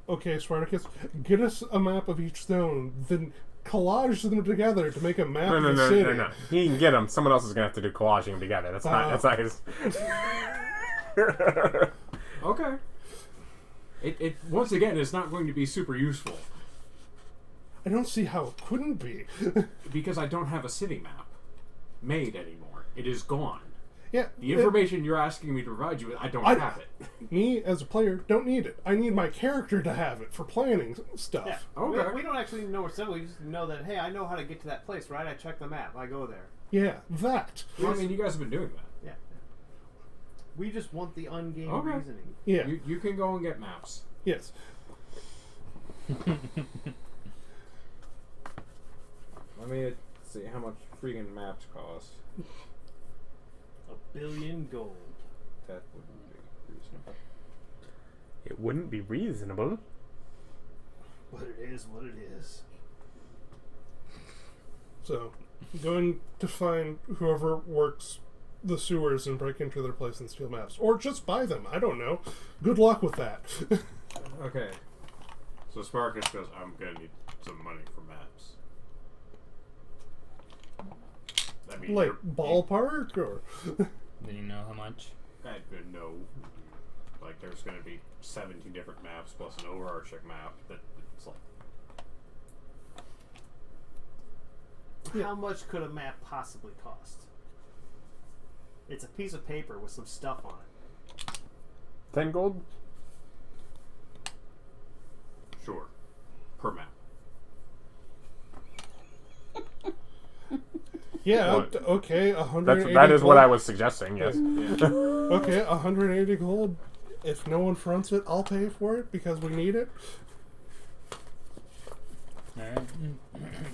Okay, Spartacus, get us a map of each zone, then collage them together to make a map of the city. No. He can get them. Someone else is going to have to do collaging them together. That's not his... Okay. It once again, it's not going to be super useful. I don't see how it couldn't be. Because I don't have a city map made anymore. It is gone. Yeah. The information you're asking me to provide you with, I don't have it. Me, as a player, don't need it. I need my character to have it for planning stuff. Yeah. Okay. We don't actually know where it's at. We just know that, hey, I know how to get to that place, right? I check the map. I go there. Yeah, that. Well, I mean, you guys have been doing that. Yeah. We just want the ungained Okay. reasoning. Yeah. You can go and get maps. Yes. Let me see how much freaking maps cost. 1 billion gold. That wouldn't be reasonable. It wouldn't be reasonable. But it is what it is. So, going to find whoever works the sewers and break into their place and steal maps. Or just buy them. I don't know. Good luck with that. Okay. So Sparkus goes, I'm gonna need some money for maps. I mean, Like, you're- ballpark? Or... Do you know how much? I don't know. Like, there's gonna be 17 different maps plus an overarching map that it's like. How much could a map possibly cost? It's a piece of paper with some stuff on it. 10 gold? Sure. Per map. Yeah, What? okay, 180 That is what gold. I was suggesting, yes. Yeah. Okay, 180 gold. If no one fronts it, I'll pay for it because we need it. Alright.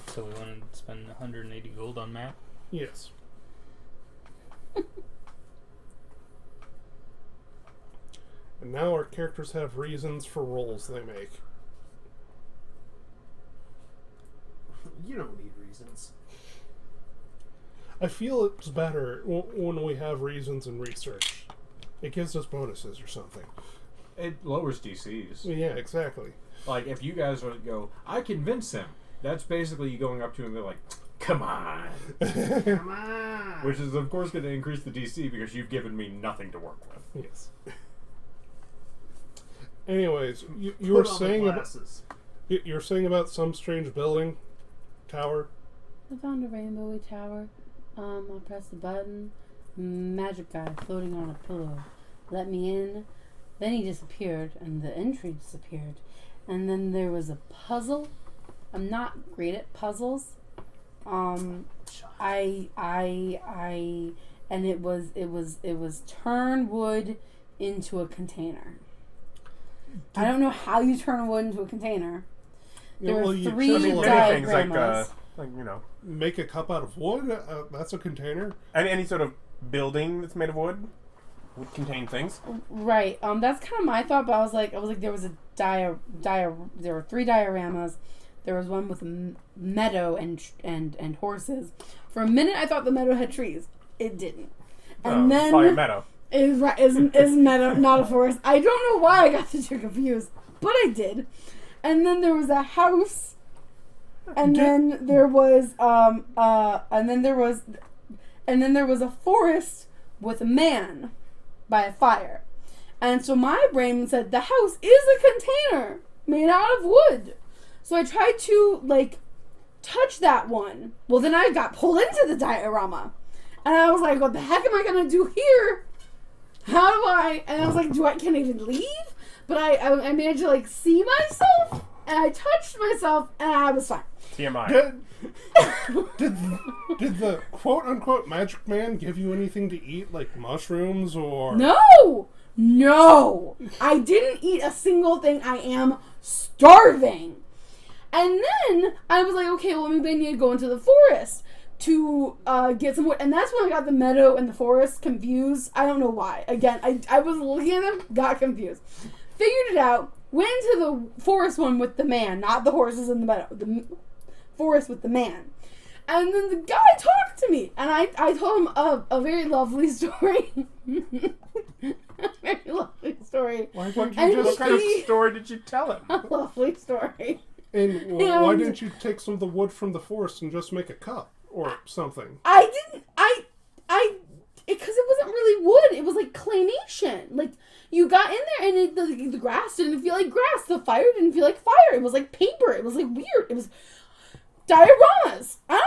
So we want to spend 180 gold on map? Yes. And now our characters have reasons for rolls they make. You don't need reasons. I feel it's better when we have reasons in research. It gives us bonuses or something. It lowers DCs. Yeah, exactly. Like, if you guys would go, I convince him. That's basically you going up to him and they're like, come on. Come on! Which is, of course, going to increase the DC because you've given me nothing to work with. Yes. Anyways, you Put were on the saying about glasses. you're saying about some strange building, tower. I found a rainbowy tower. I pressed the button. Magic guy floating on a pillow let me in. Then he disappeared, and the entry disappeared. And then there was a puzzle. I'm not great at puzzles. And it was turn wood into a container. I don't know how you turn wood into a container. There were you three chisel it. Many things diagrams. like, you know, Make a cup out of wood. That's a container. any sort of building that's made of wood would contain things. Right. That's kind of my thought, but I was like, there was a there were 3 dioramas. There was one with a meadow and horses. For a minute, I thought the meadow had trees. It didn't. And It's then probably a meadow. is meadow not a forest? I don't know why I got the two confused, but I did. And then there was a house, and then there was and then there was a forest with a man by a fire. And so my brain said the house is a container made out of wood. So I tried to touch that one. Well, then I got pulled into the diorama. And I was like, what the heck am I going to do here? How do I... And I was like, can I even leave? But I managed to see myself. And I touched myself. And I was fine. TMI. Did the quote unquote magic man give you anything to eat, like mushrooms or? No! I didn't eat a single thing. I am starving. And then I was like, okay, well, maybe I need to go into the forest to get some wood. And that's when I got the meadow and the forest confused. I don't know why. Again, I was looking at them, got confused. Figured it out, went into the forest one with the man, not the horses in the meadow. The forest with the man. And then the guy talked to me, and I told him a very lovely story. A very lovely story. Why didn't And you What just kind of take, story did you tell him? A lovely story. and why didn't you take some of the wood from the forest and just make a cup or something? I didn't. Because it wasn't really wood. It was like claymation. Like you got in there, and the grass didn't feel like grass. The fire didn't feel like fire. It was like paper. It was like weird. It was dioramas. I don't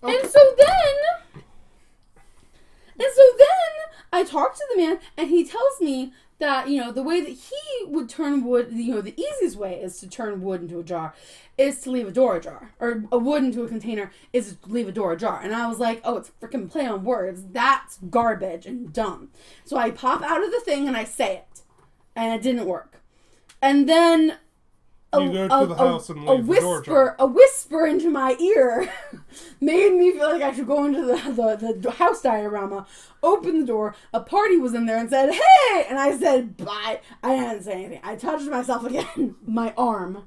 know. Okay. And so then I talked to the man, and he tells me that, the way that he would turn wood, the easiest way is to turn wood into a jar, is to leave a door ajar. Or a wood into a container is to leave a door ajar. And I was like, oh, it's freaking play on words. That's garbage and dumb. So I pop out of the thing and I say it. And it didn't work. And then You go to the house and leave the door ajar. a whisper into my ear made me feel like I should go into the house diorama, open the door. A party was in there and said, "Hey!" And I said, "Bye." I didn't say anything. I touched myself again. My arm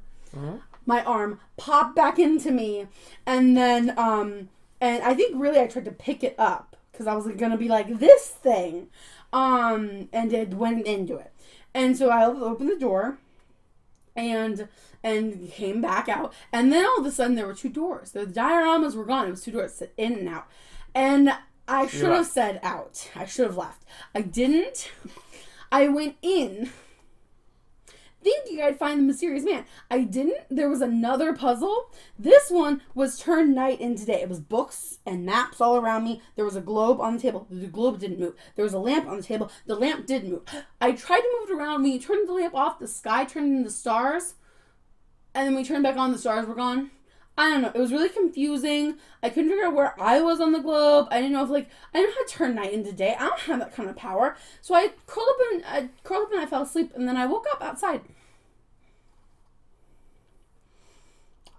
popped back into me, and then and I think really I tried to pick it up because I was gonna be like this thing, and it went into it, and so I opened the door. And came back out, and then all of a sudden there were two doors. The dioramas were gone. It was two doors, in and out. And I should have said out. I should have left. I didn't. I went in, thinking I'd find the mysterious man. I didn't. There was another puzzle. This one was turned night into day. It was books and maps all around me. There was a globe on the table. The globe didn't move. There was a lamp on the table. The lamp did move. I tried to move it around. When you turned the lamp off, the sky turned into stars. And then when we turned back on, the stars were gone. I don't know. It was really confusing. I couldn't figure out where I was on the globe. I didn't know I didn't know how to turn night into day. I don't have that kind of power. So I curled up and I fell asleep, and then I woke up outside.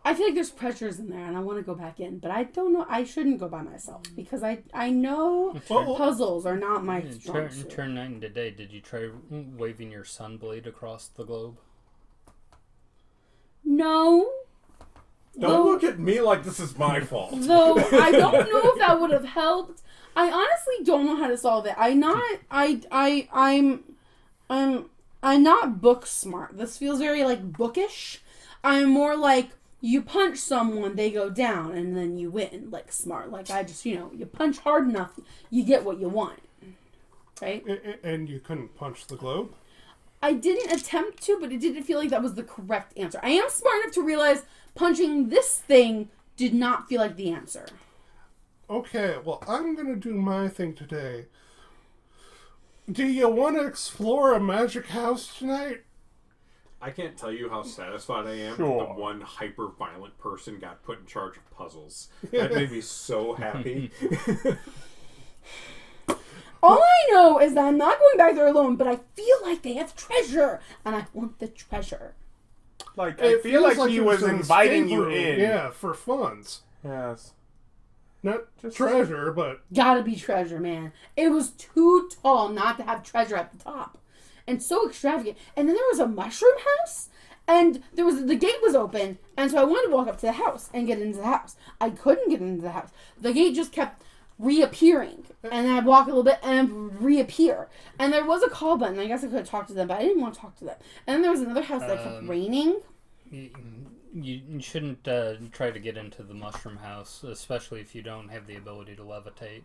I feel like there's pressures in there, and I want to go back in, but I don't know. I shouldn't go by myself because I know puzzles are not my strong suit. Turn night into day. Did you try waving your sun blade across the globe? No. Don't look at me like this is my fault. Though I don't know if that would have helped. I honestly don't know how to solve it. I'm not book smart. This feels very like bookish. I'm more like, you punch someone, they go down, and then you win. Like smart. Like I just, you punch hard enough, you get what you want. Right? And you couldn't punch the globe? I didn't attempt to, but it didn't feel like that was the correct answer. I am smart enough to realize punching this thing did not feel like the answer. Okay, well, I'm going to do my thing today. Do you want to explore a magic house tonight? I can't tell you how satisfied I am that the one hyper-violent person got put in charge of puzzles. That made me so happy. All I know is that I'm not going back there alone, but I feel like they have treasure, and I want the treasure. Like, I feel like he was inviting you in. Yeah, for funds. Yes. Not just treasure, but... Gotta be treasure, man. It was too tall not to have treasure at the top. And so extravagant. And then there was a mushroom house, and the gate was open, and so I wanted to walk up to the house and get into the house. I couldn't get into the house. The gate just kept reappearing, and then I'd walk a little bit and reappear. And there was a call button. I guess I could have talked to them, but I didn't want to talk to them. And then there was another house that kept raining. You shouldn't try to get into the mushroom house, especially if you don't have the ability to levitate.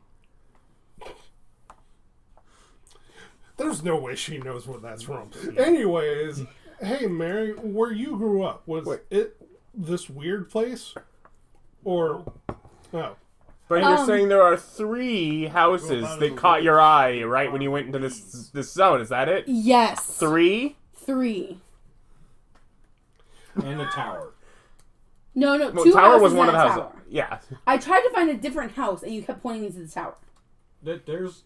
There's no way she knows where that's from. Anyways, hey, Mary, where you grew up, was it this weird place? Or... Oh. But you're saying there are 3 houses that caught your eye right when you went into this zone. Is that it? Yes. 3? 3. And a tower. No, Well, 2 tower houses was one of and the a houses. tower. Yeah. I tried to find a different house, and you kept pointing me to the tower. There's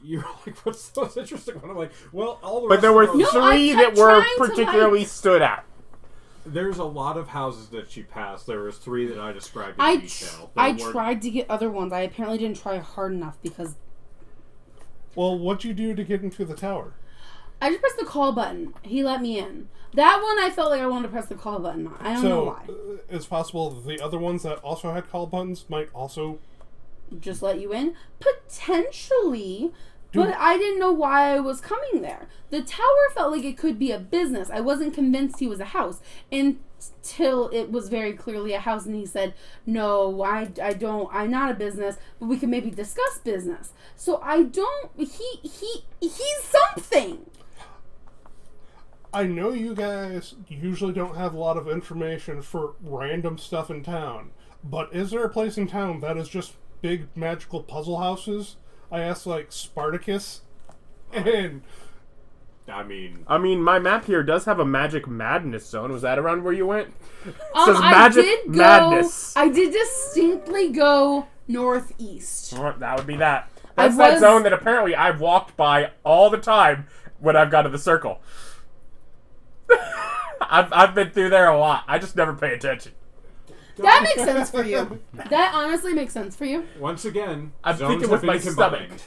you're like, what's the most interesting one? I'm like, well, all the But rest there were of those, 3 I that kept were trying to, particularly stood out. There's a lot of houses that she passed. There was 3 that I described in I detail. tried to get other ones. I apparently didn't try hard enough because... Well, what'd you do to get into the tower? I just pressed the call button. He let me in. That one I felt like I wanted to press the call button on. I don't know why. It's possible the other ones that also had call buttons might also just let you in? Potentially. But I didn't know why I was coming there. The tower felt like it could be a business. I wasn't convinced he was a house until it was very clearly a house, and he said, "No, I don't. I'm not a business, but we can maybe discuss business." So I don't. He's something. I know you guys usually don't have a lot of information for random stuff in town, but is there a place in town that is just big magical puzzle houses? I asked, like, Spartacus, and... I mean, my map here does have a magic madness zone. Was that around where you went? It says I magic did madness. I did distinctly go northeast. Well, that would be that. That's that zone that apparently I've walked by all the time when I've got to the circle. I've been through there a lot. I just never pay attention. That makes sense for you. That honestly makes sense for you. once again, I'm zones thinking have with my been stomach. combined.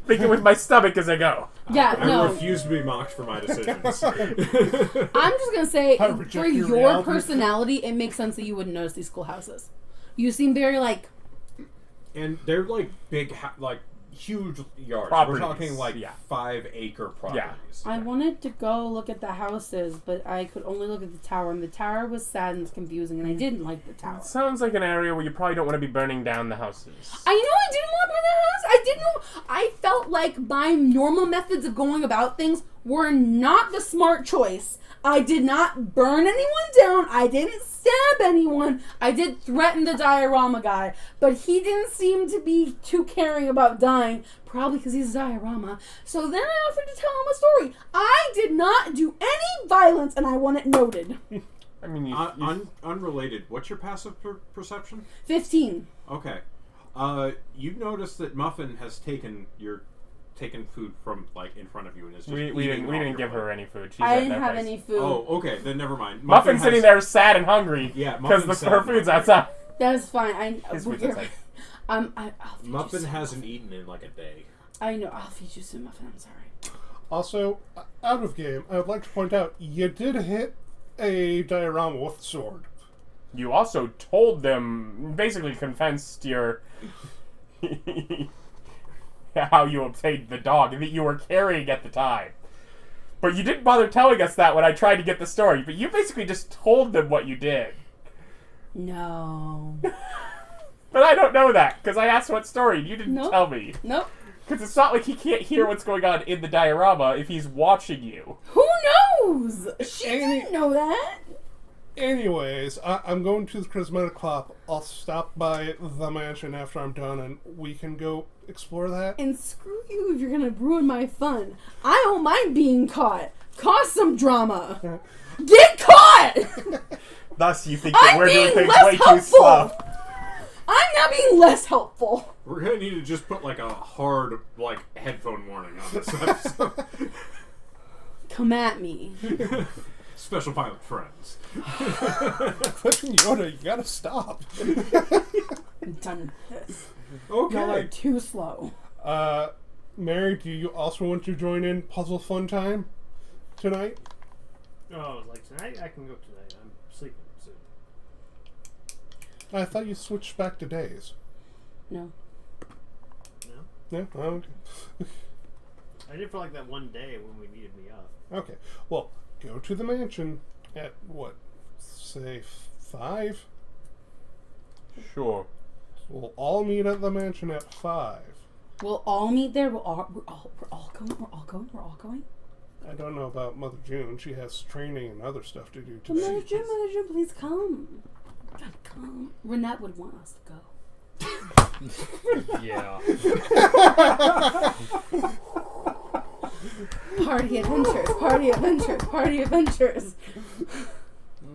Thinking with my stomach as I go. Yeah, I no. refuse to be mocked for my decisions. I'm just gonna say, I reject for your your reality. personality, it makes sense that you wouldn't notice these schoolhouses. You seem very like, And they're like big, like huge yards. Properties. We're talking like Yeah. 5-acre properties. I wanted to go look at the houses, but I could only look at the tower, and the tower was sad and confusing, and I didn't like the tower. Sounds like an area where you probably don't want to be burning down the houses. I know I didn't want to burn the house. I didn't. I felt like my normal methods of going about things were not the smart choice. I did not burn anyone down. I didn't stab anyone. I did threaten the diorama guy, but he didn't seem to be too caring about dying, probably because he's a diorama. So then I offered to tell him a story. I did not do any violence, and I want it noted. I mean, unrelated. What's your passive perception? 15. Okay. You noticed that Muffin has taken food from like in front of you and is just we didn't give her any food. She's I at didn't that have place. any food. Oh, okay. Then never mind. Muffin's sitting there sad and hungry. Yeah, because Muffin's her sad food's and outside. That's fine. His food's outside. I'll feed Muffin you soon. hasn't eaten in like a day. I know. I'll feed you soon, Muffin. I'm sorry. Also, out of game, I would like to point out, you did hit a diorama with a sword. You also told them, basically confessed your... how you obtained the dog that you were carrying at the time. But you didn't bother telling us that when I tried to get the story, but you basically just told them what you did. No. But I don't know that, because I asked what story, and you didn't Nope. tell me. Nope. Because it's not like he can't hear what's going on in the diorama if he's watching you. Who knows? She didn't know that. Anyways, I'm going to the Charismatic Club. I'll stop by the mansion after I'm done, and we can go explore that. And screw you if you're gonna ruin my fun. I don't mind being caught. Cause some drama. Get caught! Thus, you think that I'm we're doing being things less way too helpful. slow. I'm not being less helpful. We're gonna need to just put like a hard like headphone warning on this episode. Come at me. Special pilot friends. Clipping Yoda, you gotta stop. I'm done with this. Okay. Y'all are too slow. Mary, do you also want to join in Puzzle Fun Time tonight? Oh, like tonight? I can go tonight. I'm sleeping soon. I thought you switched back to days. No. No? Yeah? Oh, okay. I did for like that one day when we needed me up. Okay. Well, go to the mansion at, what, say 5? Sure. We'll all meet at the mansion at 5. We'll all meet there. We're all going. I don't know about Mother June. She has training and other stuff to do Mother today. June, please come. Come. Renette would want us to go. Yeah. Party adventures, party adventures, party adventures.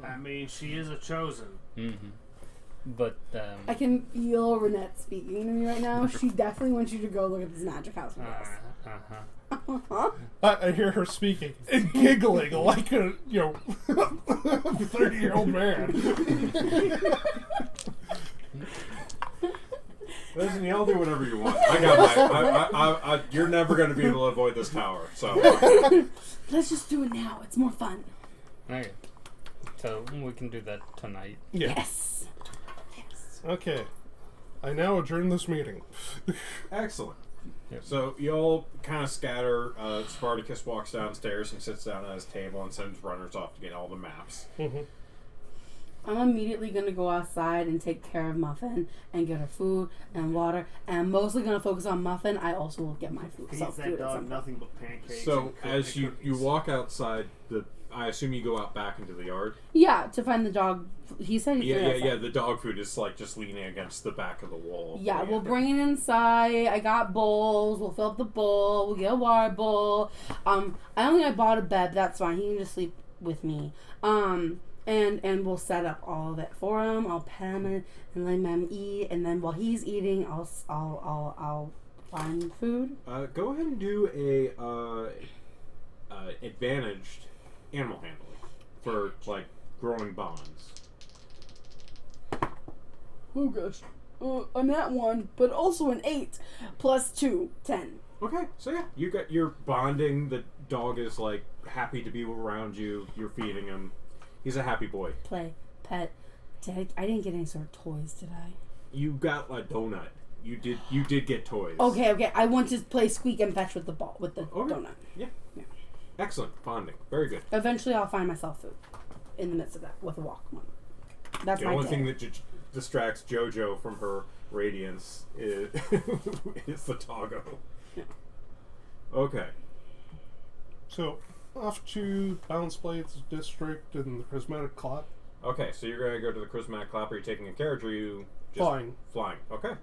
I mean, she is a chosen. Mm-hmm. But, I can feel Renette speaking to me right now. She definitely wants you to go look at this magic house with us. uh-huh. I hear her speaking and giggling like a 30-year-old man. Listen, y'all do whatever you want. I got my. You're never going to be able to avoid this tower. So Let's just do it now. It's more fun. Okay. So we can do that tonight. Yeah. Yes. Okay. I now adjourn this meeting. excellent. Yep. So you all kind of scatter. Spartacus walks downstairs and sits down at his table and sends runners off to get all the maps. Mm-hmm. I'm immediately gonna go outside and take care of Muffin and get her food and water. And I'm mostly gonna focus on Muffin. I also will get my food. Feeds Self that food at dog some point. nothing but pancakes. So and as you cookies. walk outside, I assume you go out back into the yard. Yeah, to find the dog. He said he Yeah. The dog food is like just leaning against the back of the wall. Yeah, we'll bring it inside. I got bowls. We'll fill up the bowl. We'll get a water bowl. I bought a bed. That's fine. He can just sleep with me. And we'll set up all of it for him. I'll pet him and let him eat. And then while he's eating, I'll find food. Go ahead and do a advantaged animal handling for like growing bonds. Oh gosh. A nat 1, but also an 8 plus 2, 10. Okay, so yeah, you got your bonding. The dog is like happy to be around you. You're feeding him. He's a happy boy. Play, pet. I didn't get any sort of toys, did I? You got a donut. You did get toys. Okay. I want to play squeak and fetch with the ball, with the Okay. donut. Yeah. Excellent bonding. Very good. Eventually, I'll find myself food in the midst of that with a walk. That's The my only day. thing that distracts JoJo from her radiance is, is the doggo. Yeah. Okay. So, off to Balance Blades District and the Prismatic Clock. Okay, so you're gonna go to the Charismatic Clap. Are you taking a carriage or are you just Flying. Flying. Okay.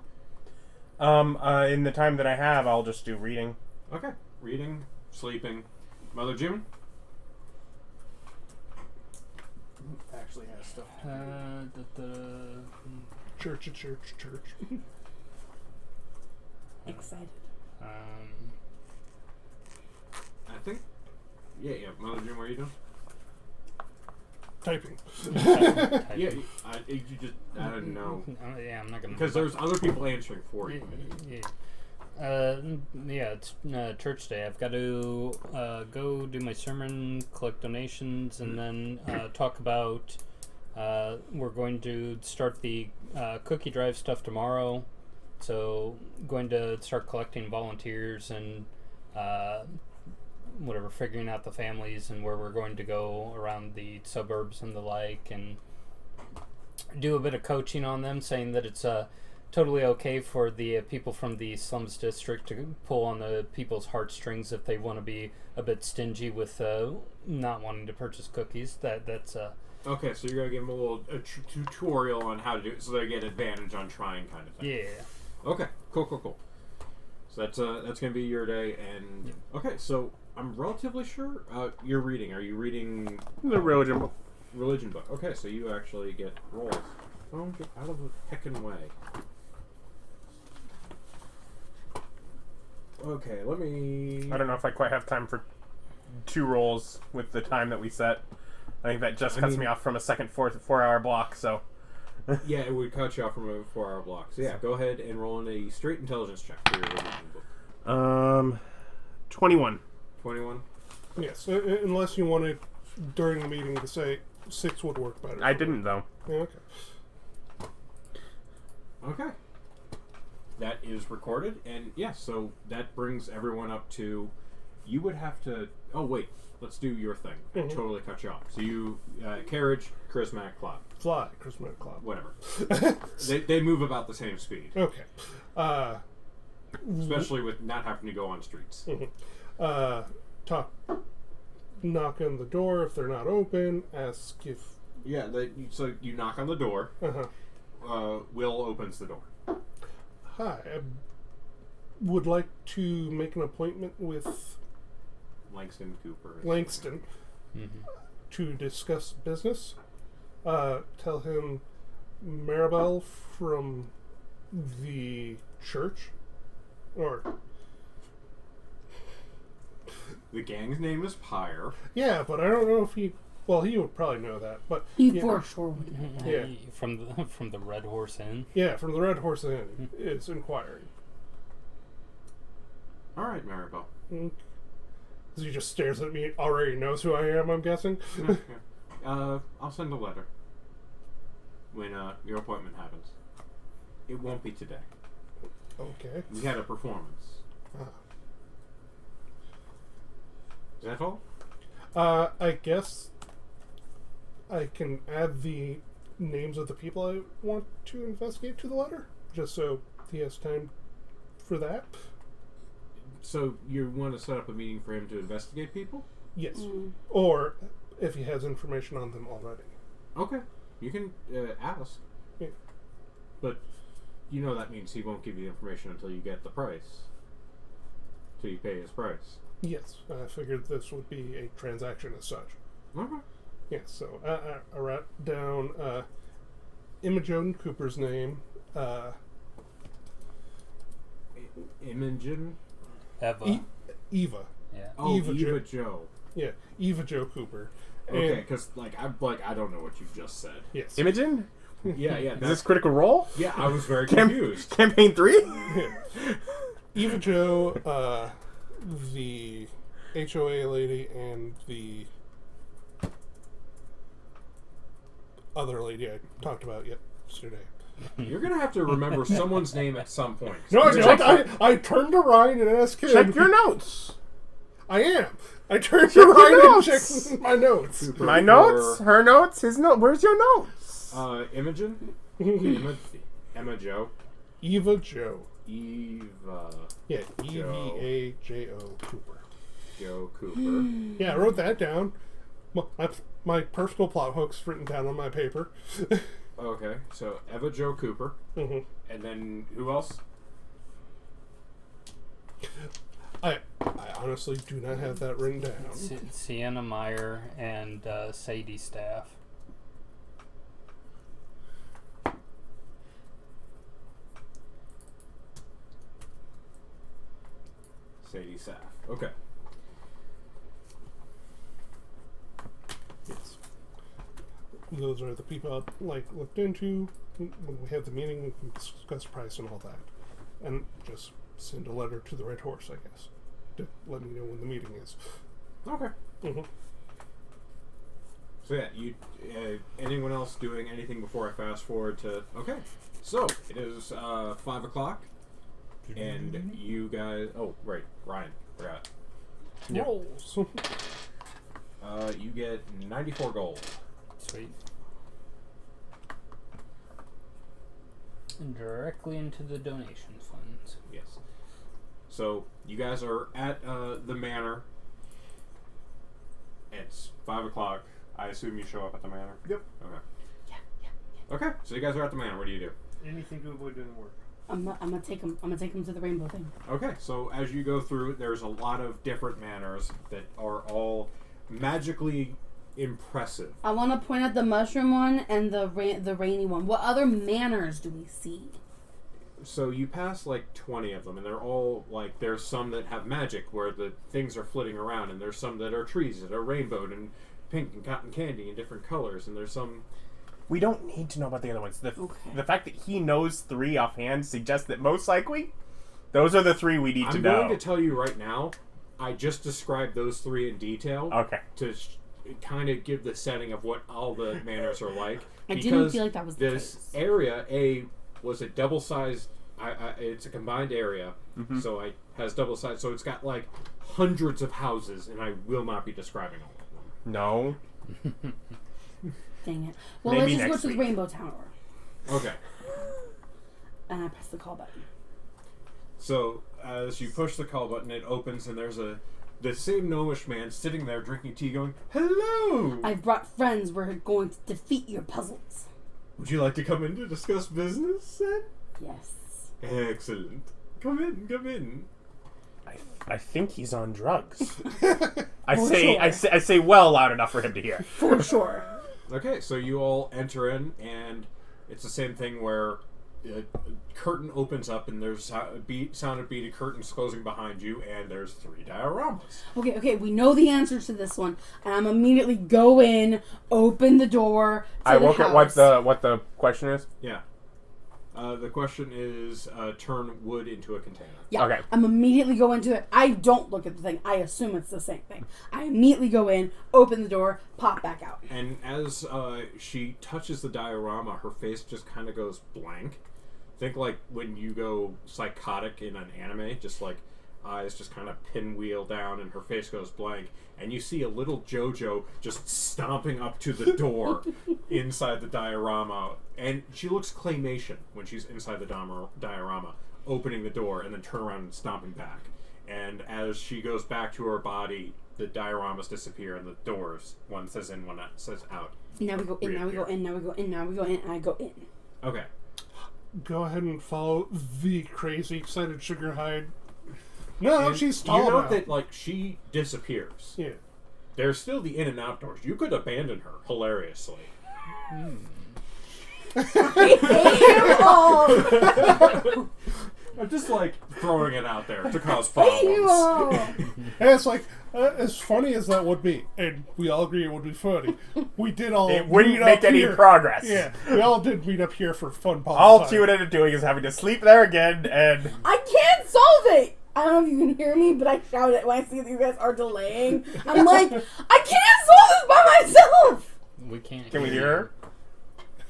In the time that I have, I'll just do reading. Okay. Reading, sleeping. Mother June? actually has stuff. Church. Excited. I think. Yeah. Mother June, what are you doing? Typing. Yeah, you just, I don't know. Yeah, I'm not gonna. Because there's other people answering for you. Yeah, it's church day. I've got to go do my sermon, collect donations, and then talk about. We're going to start the cookie drive stuff tomorrow, so going to start collecting volunteers and whatever, figuring out the families and where we're going to go around the suburbs and the like, and do a bit of coaching on them, saying that it's totally okay for the people from the slums district to pull on the people's heartstrings if they want to be a bit stingy with not wanting to purchase cookies. That's Okay, so you're going to give them a little tutorial on how to do it so they get advantage on trying kind of thing. yeah. Okay, cool. So that's going to be your day. And okay, so I'm relatively sure you're reading. Are you reading The religion book. religion book? Okay, so you actually get rolls. Oh, get out of the heckin' way. Okay, let me... I don't know if I quite have time for 2 rolls with the time that we set. I think that just cuts me off from a second 4-hour block, so... Yeah, it would cut you off from a 4-hour block. So yeah, go ahead and roll in a straight intelligence check for your religion book. 21. 21? Yes, unless you wanted during the meeting to say 6 would work better. I didn't, though. Yeah, okay. Okay. That is recorded, and yeah, so that brings everyone up to... You would have to... Oh, wait. Let's do your thing. I totally cut you off. So you... carriage, charismatic clap. Fly, Christmas Club. Whatever. they move about the same speed. Okay. Especially with not having to go on streets. Knock on the door if they're not open. Ask if... Yeah, so you knock on the door. Will opens the door. Hi, I would like to make an appointment with Langston Cooper. Langston to discuss business. Tell him Maribel from the church, or The gang's name is Pyre. yeah, but I don't know if he Well, he would probably know that, but He for sure would know that. Yeah. From the Red Horse Inn. yeah, from the Red Horse Inn is inquiring. All right, Maribel. He just stares at me. Already knows who I am. I'm guessing. I'll send a letter when your appointment happens. It won't be today. Okay. We had a performance. Is that all? I guess I can add the names of the people I want to investigate to the letter, just so he has time for that. So you want to set up a meeting for him to investigate people? Yes. Or if he has information on them already. Okay. You can ask. Yeah. But you know that means he won't give you information until you get the price. Till you pay his price. Yes. I figured this would be a transaction as such. Okay. Yes, so I wrote down Imogen Cooper's name. Imogen? Eva. Eva. Yeah. Oh, Eva Eva Jo. Joe. Yeah, Eva Jo Cooper. Okay, And- because I don't know what you just said. Yes. Imogen? Yeah, Is this Critical Role? yeah. I was very confused. Campaign 3? Eva Jo, the HOA lady, and the other lady I talked about yesterday. You're gonna have to remember someone's name at some point. No, I don't. I turned to Ryan and asked him. Check your notes. I am. I turned Check to your Ryan and notes. checked my notes. Super My notes? Her notes? His note? Where's your notes? Imogen? Emma Joe? Eva Jo. Eva Yeah, Jo. EVAJO Cooper. Joe Cooper. Yeah, I wrote that down. My personal plot hook's written down on my paper. Okay, so Eva Joe Cooper. hmm And then who else? I honestly do not have that written down. Sienna Meyer and Sadie Staff. Sadie Saff. Okay. Yes. Those are the people I looked into. When we have the meeting, we can discuss price and all that. And just send a letter to the Red Horse, I guess, to let me know when the meeting is. Okay. hmm So yeah, you anyone else doing anything before I fast forward to? Okay, so it is 5 o'clock, and you guys. Oh right, Ryan, forgot. Yep. Rolls. You get 94 gold. Sweet. And directly into the donation funds. Yes. So you guys are at the manor. It's 5 o'clock. I assume you show up at the manor. Yep. Okay. Yeah. Okay, so you guys are at the manor. What do you do? Anything to avoid doing work. I'm gonna take him to the rainbow thing. Okay, so as you go through, there's a lot of different manors that are all magically impressive. I want to point out the mushroom one and the rainy one. What other manners do we see? So you pass like 20 of them, and they're all like, there's some that have magic where the things are flitting around, and there's some that are trees that are rainbowed and pink and cotton candy in different colors, and there's some. We don't need to know about the other ones. Okay. The fact that he knows 3 offhand suggests that most likely those are the 3 we need to I'm know. going to tell you right now, I just described those 3 in detail Okay. to kind of give the setting of what all the manors are like. I didn't feel like that was the this case. area was a double-sized. It's a combined area, so it has double-sized. So it's got like hundreds of houses, and I will not be describing all of them. No. Dang it. Well, Maybe let's just go next to the week. Rainbow Tower. Okay. And I press the call button. So as you push the call button, it opens, and there's the same gnomish man sitting there drinking tea, going, "Hello. I've brought friends. We're going to defeat your puzzles. Would you like to come in to discuss business, then?" Yes. Excellent. Come in. Come in. I think he's on drugs. For I sure. say well loud enough for him to hear. For sure. Okay, so you all enter in, and it's the same thing where curtain opens up, and there's sound of beaded curtains closing behind you, and there's 3 dioramas. Okay, we know the answer to this one, and I'm immediately go in, open the door to I the look house. at what the question is. Yeah. The question is, turn wood into a container. Yeah, Okay. I'm immediately go into it. I don't look at the thing. I assume it's the same thing. I immediately go in, open the door, pop back out. And as she touches the diorama, her face just kind of goes blank. Think like when you go psychotic in an anime, just like eyes just kind of pinwheel down and her face goes blank. And you see a little JoJo just stomping up to the door inside the diorama. And she looks claymation when she's inside the diorama, opening the door and then turn around and stomping back. And as she goes back to her body, the dioramas disappear and the doors, one says in, one says out. Now we go in, now we go in, now we go in, now we go in, and I go in. Okay. Go ahead and follow the crazy excited Sugar Hide. No, And she's tall You know now. that, like, she disappears. Yeah. There's still the in and out doors. You could abandon her, hilariously. I'm just, like, throwing it out there to cause problems. And it's like, as funny as that would be, and we all agree it would be funny, we did all It wouldn't meet make up any here. progress. Yeah, we all did meet up here for fun. All she would end up doing is having to sleep there again, and I can't solve it! I don't know if you can hear me, but I shout it when I see that you guys are delaying. I'm like, I can't solve this by myself! We can't. can we hear her?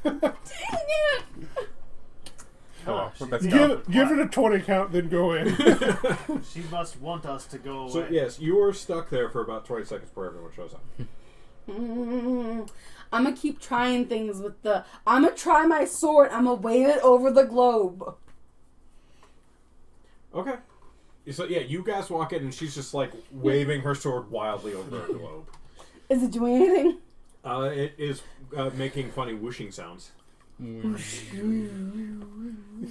Dang it! Oh, let's Give it a 20 count, then go in. She must want us to go away. So, yes, you are stuck there for about 20 seconds before everyone shows up. I'm gonna keep trying things with the... I'm gonna try my sword. I'm gonna wave it over the globe. Okay. So, yeah, you guys walk in and she's just, like, waving her sword wildly over the globe. Is it doing anything? It is making funny whooshing sounds.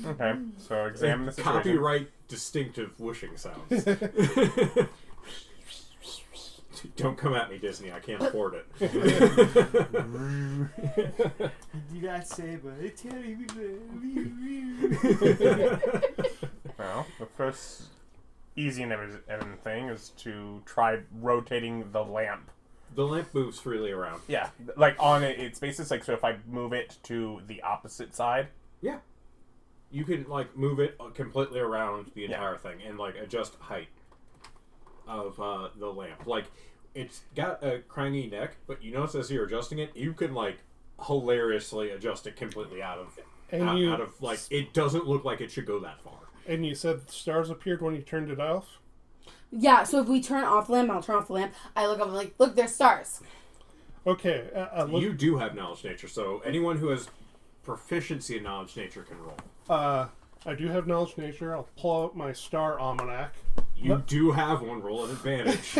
Okay, so examine the situation. Copyright distinctive whooshing sounds. Don't come at me, Disney. I can't afford it. Did I say, but Well, the first easy and thing is to try rotating the lamp. The lamp moves freely around. Yeah, like on its basis, like so if I move it to the opposite side. Yeah. You can, like, move it completely around the entire thing and, like, adjust height of the lamp. Like, it's got a cranky neck, but you notice as you're adjusting it, you can, like, hilariously adjust it completely out of, like, it doesn't look like it should go that far. And you said stars appeared when you turned it off? Yeah, so if we turn off the lamp, I'll turn off the lamp. I look up and I'm like, look, there's stars. Okay. You do have knowledge nature, so anyone who has proficiency in knowledge nature can roll. I do have knowledge nature. I'll pull out my star almanac. You do have one roll at advantage.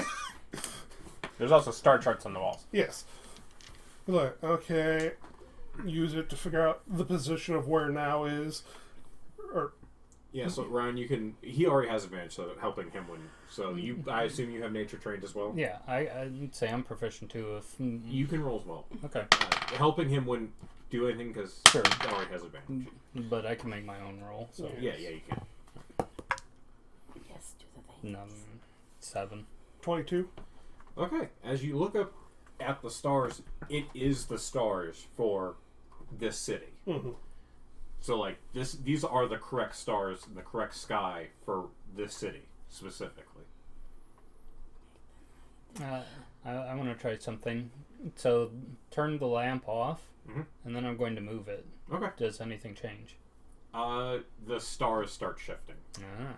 There's also star charts on the walls. Yes. Look, okay. Use it to figure out the position of where now is. Or Yeah, so Ryan, you can. He already has advantage, so helping him when. So you, I assume you have nature trained as well. Yeah, I'd say I'm proficient too. If You can roll as well. okay, Helping him when do anything because Sure. he already has advantage. but I can make my own roll. So Yeah, you can. Yes, do the thing. 7. 22. Okay, as you look up at the stars, it is the stars for this city. Mm-hmm. So like these are the correct stars in the correct sky for this city specifically. I want to try something. So turn the lamp off, and then I'm going to move it. Okay. Does anything change? The stars start shifting. Ah.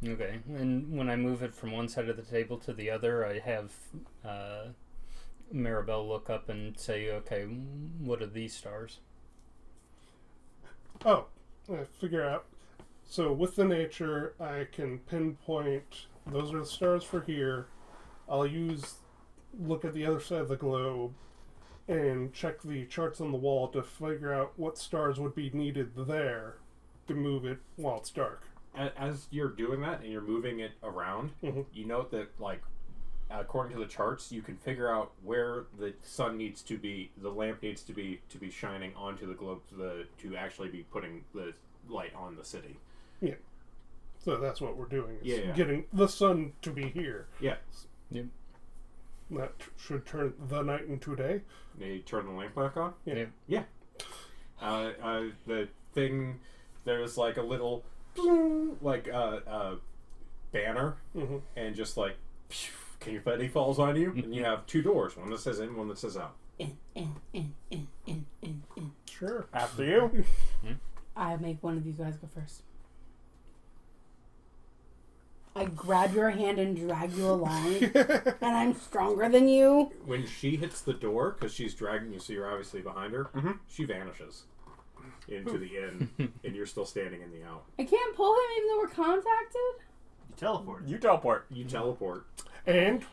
Okay, and when I move it from one side of the table to the other, I have Maribel look up and say, okay, what are these stars? Oh, I figure out. So with the nature, I can pinpoint those are the stars for here. I'll look at the other side of the globe and check the charts on the wall to figure out what stars would be needed there to move it while it's dark. As you're doing that and you're moving it around, you note that like according to the charts, you can figure out where the sun needs to be, the lamp needs to be shining onto the globe to actually be putting the light on the city. Yeah. So that's what we're doing. Is Yeah. getting the sun to be here. Yeah. Yep. That should turn the night into day. They turn the lamp back on. Yeah. Yeah. The thing, there's like a little, like banner, Mm-hmm. and just like confetti falls on you, and you have two doors, one that says in, one that says out. In. Sure. After you. I make one of you guys go first. I grab your hand and drag you along, and I'm stronger than you. When she hits the door, because she's dragging you, so you're obviously behind her, Mhm. she vanishes into the inn, and you're still standing in the out. I can't pull him even though we're contacted. You teleport. You teleport. You teleport. And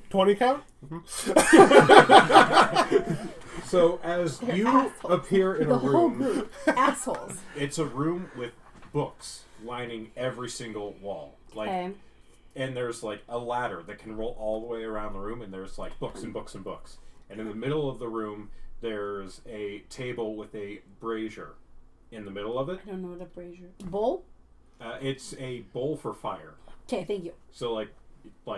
20 count? So as They're you assholes. appear in The a whole room, group. Assholes. it's a room with books lining every single wall. Like, Okay. and there's like a ladder that can roll all the way around the room, and there's like books and books and books. And in the middle of the room, there's a table with a brazier in the middle of it. I don't know what a brazier. Bowl? It's a bowl for fire. Okay, thank you. So like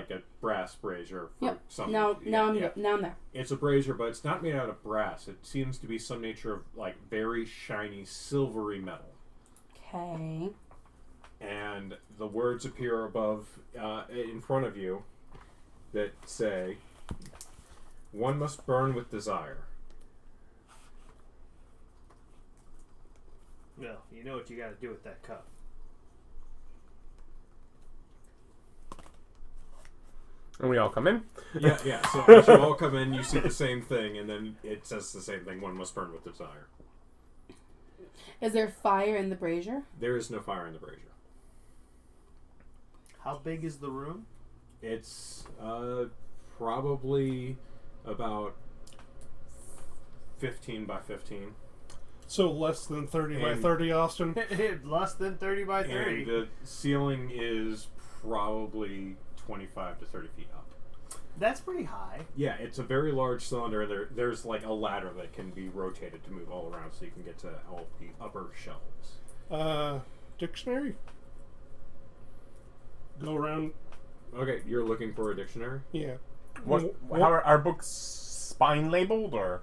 a brass brazier for Yep. something. Now I'm yeah. now I'm there. It's a brazier, but it's not made out of brass. It seems to be some nature of like very shiny silvery metal. Okay. And the words appear above, in front of you, that say, "One must burn with desire." Well, you know what you got to do with that cup. And we all come in. Yeah. So as you all come in, you see the same thing, and then it says the same thing: "One must burn with desire." Is there fire in the brazier? There is no fire in the brazier. How big is the room? It's probably about 15 by 15. So less than 30 by And- 30, Austin? Less than 30 by 30. And the ceiling is probably 25 to 30 feet up. That's pretty high. Yeah, it's a very large cylinder. There's like a ladder that can be rotated to move all around so you can get to all the upper shelves. Dictionary? Go around. Okay, you're looking for a dictionary? Yeah. What? How are our books spine labeled or?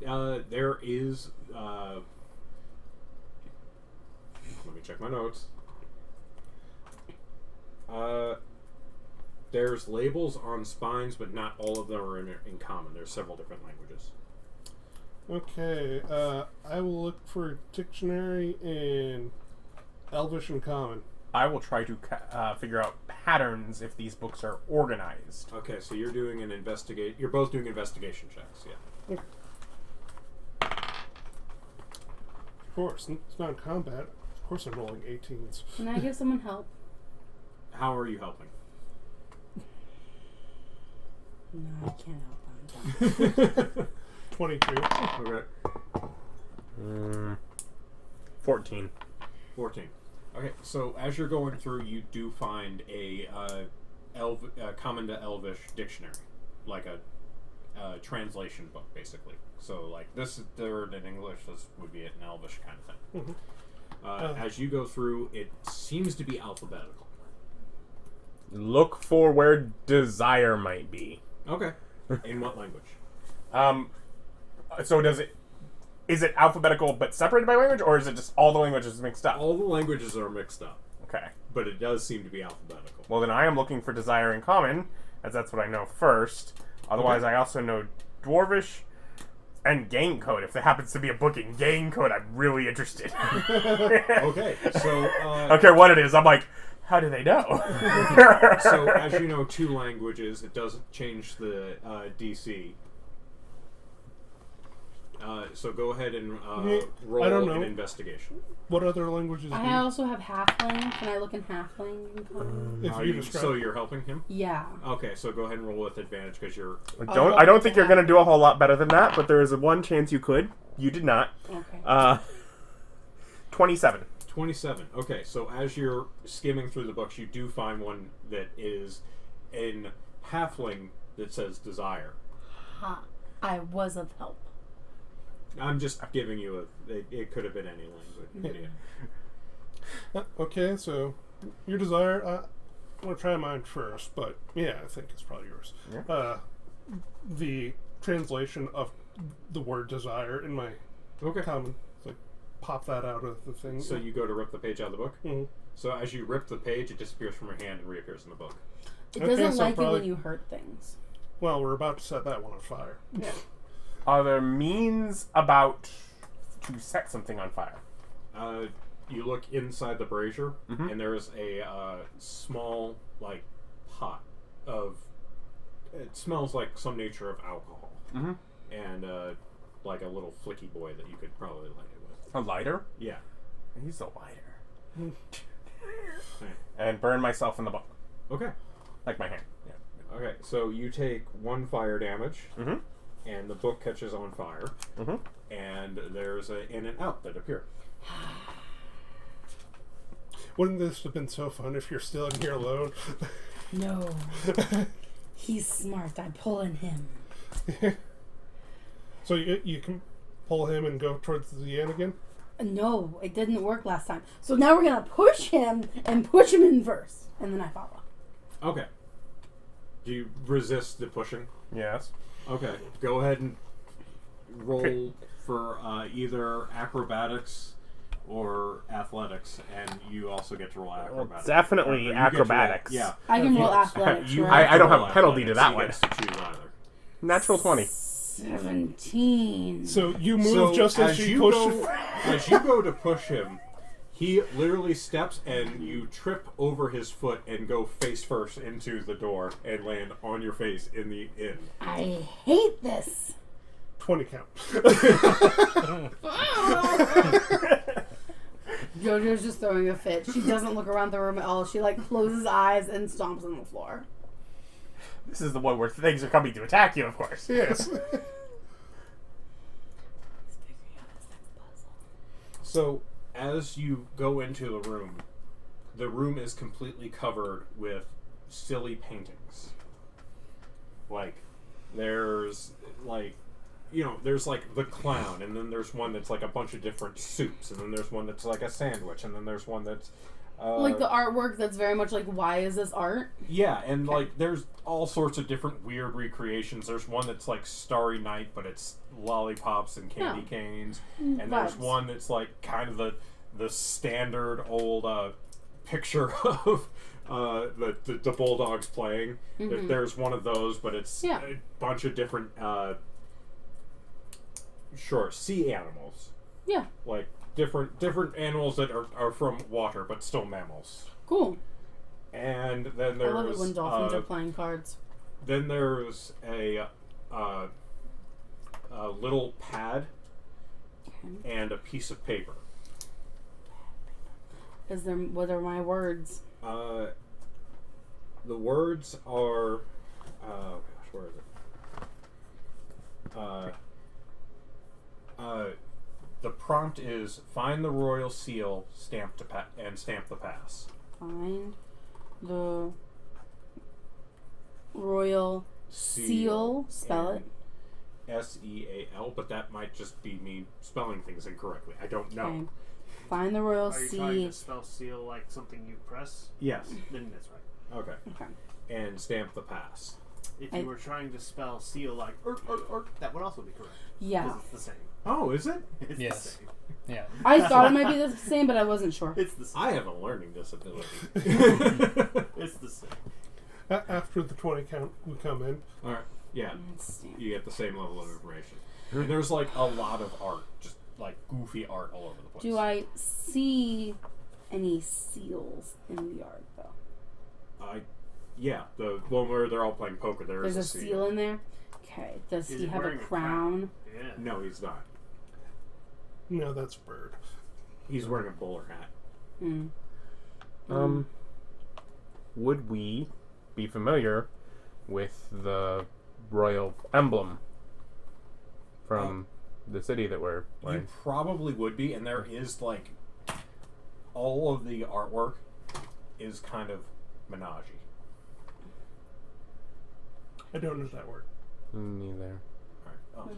There is... let me check my notes. There's labels on spines, but not all of them are in common. There's several different languages. Okay. I will look for a dictionary in Elvish and Common. I will try to figure out patterns if these books are organized. Okay, so you're doing an investigate. You're both doing investigation checks. Yeah. Of course. It's not combat. Of course I'm rolling 18s. Can I give someone help? How are you helping? No, I can't help them. 22. Okay. 14. 14. Okay, so as you're going through, you do find a common to Elvish dictionary, like a translation book, basically. So, like, this is third in English, this would be an Elvish kind of thing. Mm-hmm. As you go through, it seems to be alphabetical. Look for where desire might be. Okay. In what language? So is it alphabetical but separated by language, or is it just all the languages mixed up? All the languages are mixed up, Okay. but it does seem to be alphabetical. Well, then I am looking for desire in common, as that's what I know first. Otherwise, Okay. I also know Dwarvish and Gang Code. If there happens to be a book in Gang Code, I'm really interested. Okay, so... I don't care what it is. I'm like, how do they know? So, as you know 2 languages, it doesn't change the DC. So go ahead and roll I don't know. an investigation. What other languages do I also have halfling. Can I look in halfling? if Are you you, describe so you're helping him? Yeah. Okay, so go ahead and roll with advantage because you're... I don't think you're going to do a whole lot better than that, but there is a one chance you could. You did not. Okay. 27. 27. Okay, so as you're skimming through the books, you do find one that is in halfling that says desire. Ha. I was of help. I'm just giving you it could have been any language. Yeah. Okay, so your desire, I'm going to try mine first, but yeah, I think it's probably yours. Yeah. The translation of the word desire in my Okay. common, it's like, pop that out of the thing. So you go to rip the page out of the book? Mm-hmm. So as you rip the page, it disappears from your hand and reappears in the book. It Okay, doesn't so like it probably- when you hurt things. Well, we're about to set that one on fire. Are there means about to set something on fire? You look inside the brazier, Mhm. and there is a small, like, pot of... It smells like some nature of alcohol. Mm-hmm. And, like a little flicky boy that you could probably light it with. A lighter? Yeah. He's a lighter. Okay. And burn myself in the book. Okay. Like my hand. Yeah. Okay, so you take 1 fire damage, Mm-hmm. and the book catches on fire, Mm-hmm. and there's an in and out that appear. Wouldn't this have been so fun if you're still in here alone? No. He's smart. I pull in him. So you can pull him and go towards the end again? No, it didn't work last time. So now we're going to push him and push him in first. And then I follow. Okay. Do you resist the pushing? Yes. Okay. Go ahead and roll for either acrobatics or athletics, and you also get to roll acrobatics. definitely You get to roll- acrobatics. yeah. I can You- roll athletics, you right? have I don't roll have a penalty to athletics. that He gets to choose either. Natural 20. 17. So you move So just as you push him. as you go to push him, he literally steps and you trip over his foot and go face first into the door and land on your face in the inn. I hate this. 20 count. JoJo's just throwing a fit. She doesn't look around the room at all. She like closes eyes and stomps on the floor. This is the one where things are coming to attack you, of course. Yes. So as you go into the room is completely covered with silly paintings. Like there's like there's like the clown, and then there's one that's like a bunch of different soups, and then there's one that's like a sandwich, and then there's one that's Like the artwork that's very much like, why is this art? yeah, and like there's all sorts of different weird recreations. There's one that's like Starry Night, but it's lollipops and candy canes, and there's Vibes. one that's like kind of the standard old picture of the bulldogs playing. Mhm. There's one of those, but it's Yeah. a bunch of different sea animals, Yeah, like different animals that are from water but still mammals. cool. And then I there's love it when dolphins are playing cards. then there's a little pad Okay. and a piece of paper. What are my words? The words are where is it? The prompt is find the royal seal, stamp the pass. Find the royal seal. Spell it. SEAL, but that might just be me spelling things incorrectly. I don't know. Okay. Find the royal Are you trying sea. to spell seal like something you press? Yes. Then that's right. Okay. Okay. And stamp the pass. If I- you were trying to spell seal like that would also be correct. Yeah. Because it's the same. Oh, is it? It's Yes. the same. Yeah. I thought it might be the same, but I wasn't sure. It's the same. I have a learning disability. It's the same. After the 20 count, we come in. All right. Yeah. Let's see. You get the same level of information. And there's like a lot of art, just like goofy art all over the place. Do I see any seals in the yard, though? Yeah, the one where they're all playing poker. There's a seal in there? Okay. Does Is he he have a wearing a crown? Yeah. No, he's not. No, that's bird. He's wearing a bowler hat. Hmm. Would we be familiar with the royal emblem from the city that we're You wearing? probably would be, and there is like all of the artwork is kind of menage. I don't know that word. Neither. Alright. Oh,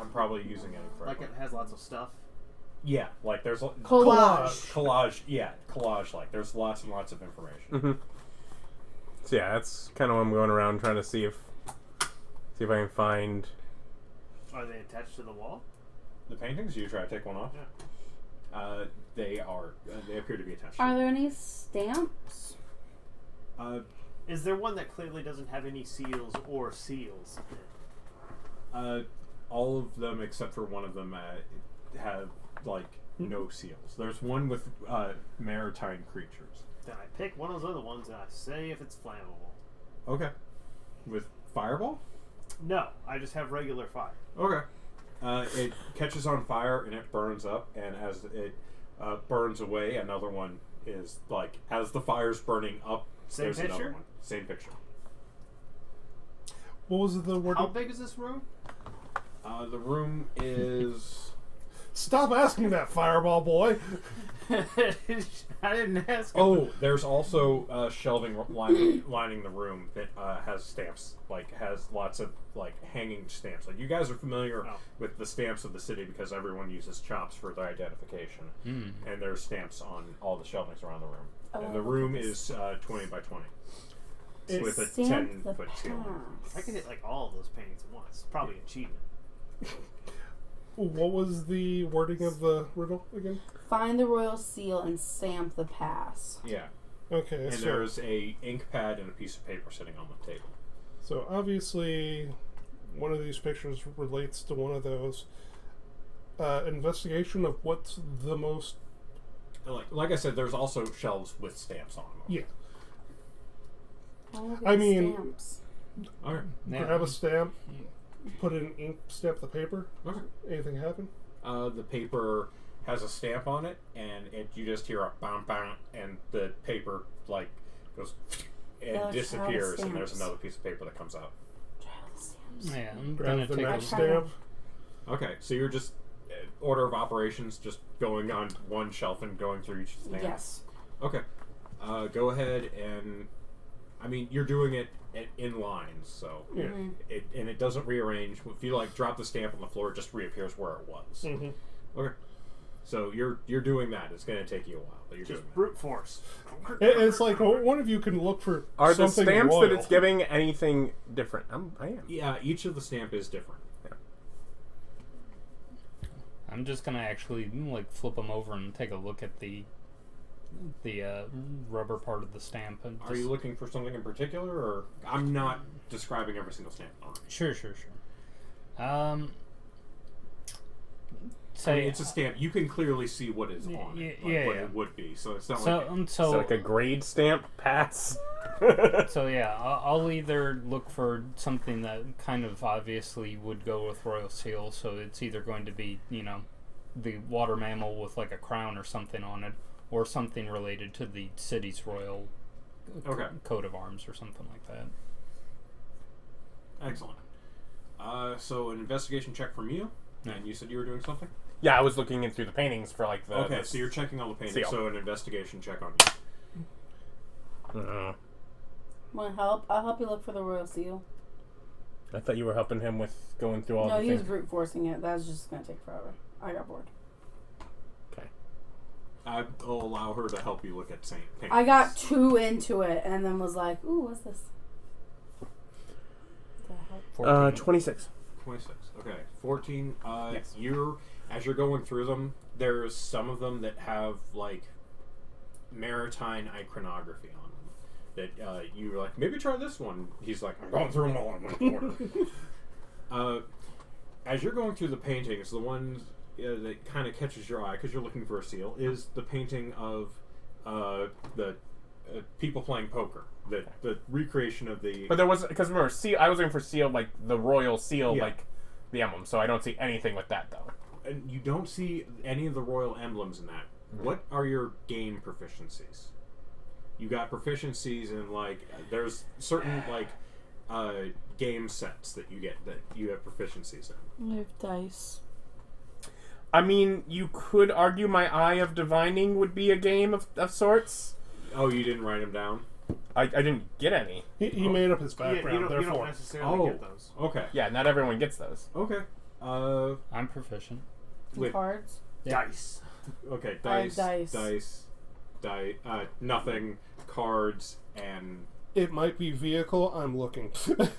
I'm probably using it Like incorrectly. it has lots of stuff. Yeah, like there's Collage. collage. Yeah, collage. Like there's lots and lots of information. Mm-hmm. So yeah, that's kind of what I'm going around trying to see if I can find. Are they attached to the wall? The paintings. You try to take one off. Yeah. They are. They appear to be attached. Are there any stamps? Is there one that clearly doesn't have any seals or seals? All of them except for one of them have like no seals. There's one with maritime creatures. Then I pick one of those other ones and I say if it's flammable. Okay. With fireball? No, I just have regular fire. Okay. It catches on fire and it burns up, and as it burns away, another one is like as the fire's burning up. Same there's another picture? one. Same picture. What was the word? How big is this room? The room is. Stop asking that, Fireball boy. I didn't ask. Oh, there's also shelving lining the room that has stamps. Like has lots of like hanging stamps. Like you guys are familiar with the stamps of the city because everyone uses chops for their identification. And there's stamps on all the shelvings around the room. And the room is 20 by 20. It's with a Stamp the 10-foot ceiling. past. I could hit like all of those paintings at once. Probably an achievement. What was the wording of the riddle again? Find the royal seal and stamp the pass. Yeah. Okay, And so there's a ink pad and a piece of paper sitting on the table. so obviously one of these pictures relates to one of those. Investigation of what's the most. Like I said, there's also shelves with stamps on them. Yeah. All of I these mean- stamps. Okay. Yeah. Grab a stamp, put in ink, stamp the paper. Okay. Anything happen? The paper has a stamp on it, and you just hear a bam bam, and the paper like goes and Yeah, let's try the disappears, and there's stamps. another piece of paper that comes out. Try all the stamps. Yeah, I'm Grab gonna the take next a try stamp. Okay, so you're just order of operations, just going on one shelf and going through each stamp. Yes. Okay. Go ahead and, I mean, you're doing it in lines, so Yeah. Mm-hmm. it doesn't rearrange. If you like drop the stamp on the floor, it just reappears where it was. Mm-hmm. Okay. So you're doing that. It's going to take you a while, but you're Just doing that. brute force. It's like one of you can look for Are the something stamps royal. that it's giving anything different? I am. Yeah, each of the stamp is different. I'm just gonna actually like flip them over and take a look at the rubber part of the stamp. And Are you looking for something in particular, or I'm not describing every single stamp on it. Sure. I mean, it's a stamp. You can clearly see what is on it, what yeah. it would be. So it's not so So like a grade stamp pass. So yeah, I'll either look for something that kind of obviously would go with royal seal. So it's either going to be the water mammal with like a crown or something on it, or something related to the city's royal coat of arms or something like that. Excellent. So an investigation check from you, Yeah. and you said you were doing something. Yeah, I was looking in through the paintings for like the. Okay, so you're checking all the paintings. seal. So an investigation check on you. Want to help? I'll help you look for the royal seal. I thought you were helping him with going through all No, the he was things. brute forcing it. That was just going to take forever. I got bored. I'll allow her to help you look at paintings. I got too into it and then was like, ooh, what's this? The hell? 14. 26. 26. Okay. 14. Yes. As you're going through them, there's some of them that have like maritime iconography on them. That you're like, maybe try this one. He's like, I'm going through them all in one order. As you're going through the paintings, the ones that kind of catches your eye because you're looking for a seal is the painting of the people playing poker. The recreation of the. But there was, because remember, seal. I was looking for seal, like the royal seal, Yeah. like the emblem. So I don't see anything with that though. And you don't see any of the royal emblems in that. What are your game proficiencies? You got proficiencies in like there's certain like game sets that you get that you have proficiencies in. I have dice. I mean, you could argue my Eye of Divining would be a game of sorts. Oh, you didn't write them down? I didn't get any. He made up his Yeah, background, you don't therefore. necessarily get those. Okay. Yeah, not everyone gets those. Okay. I'm proficient. Wait. Cards. Yeah. Dice. Okay. Dice. Nothing. Cards and. It might be vehicle. I'm looking.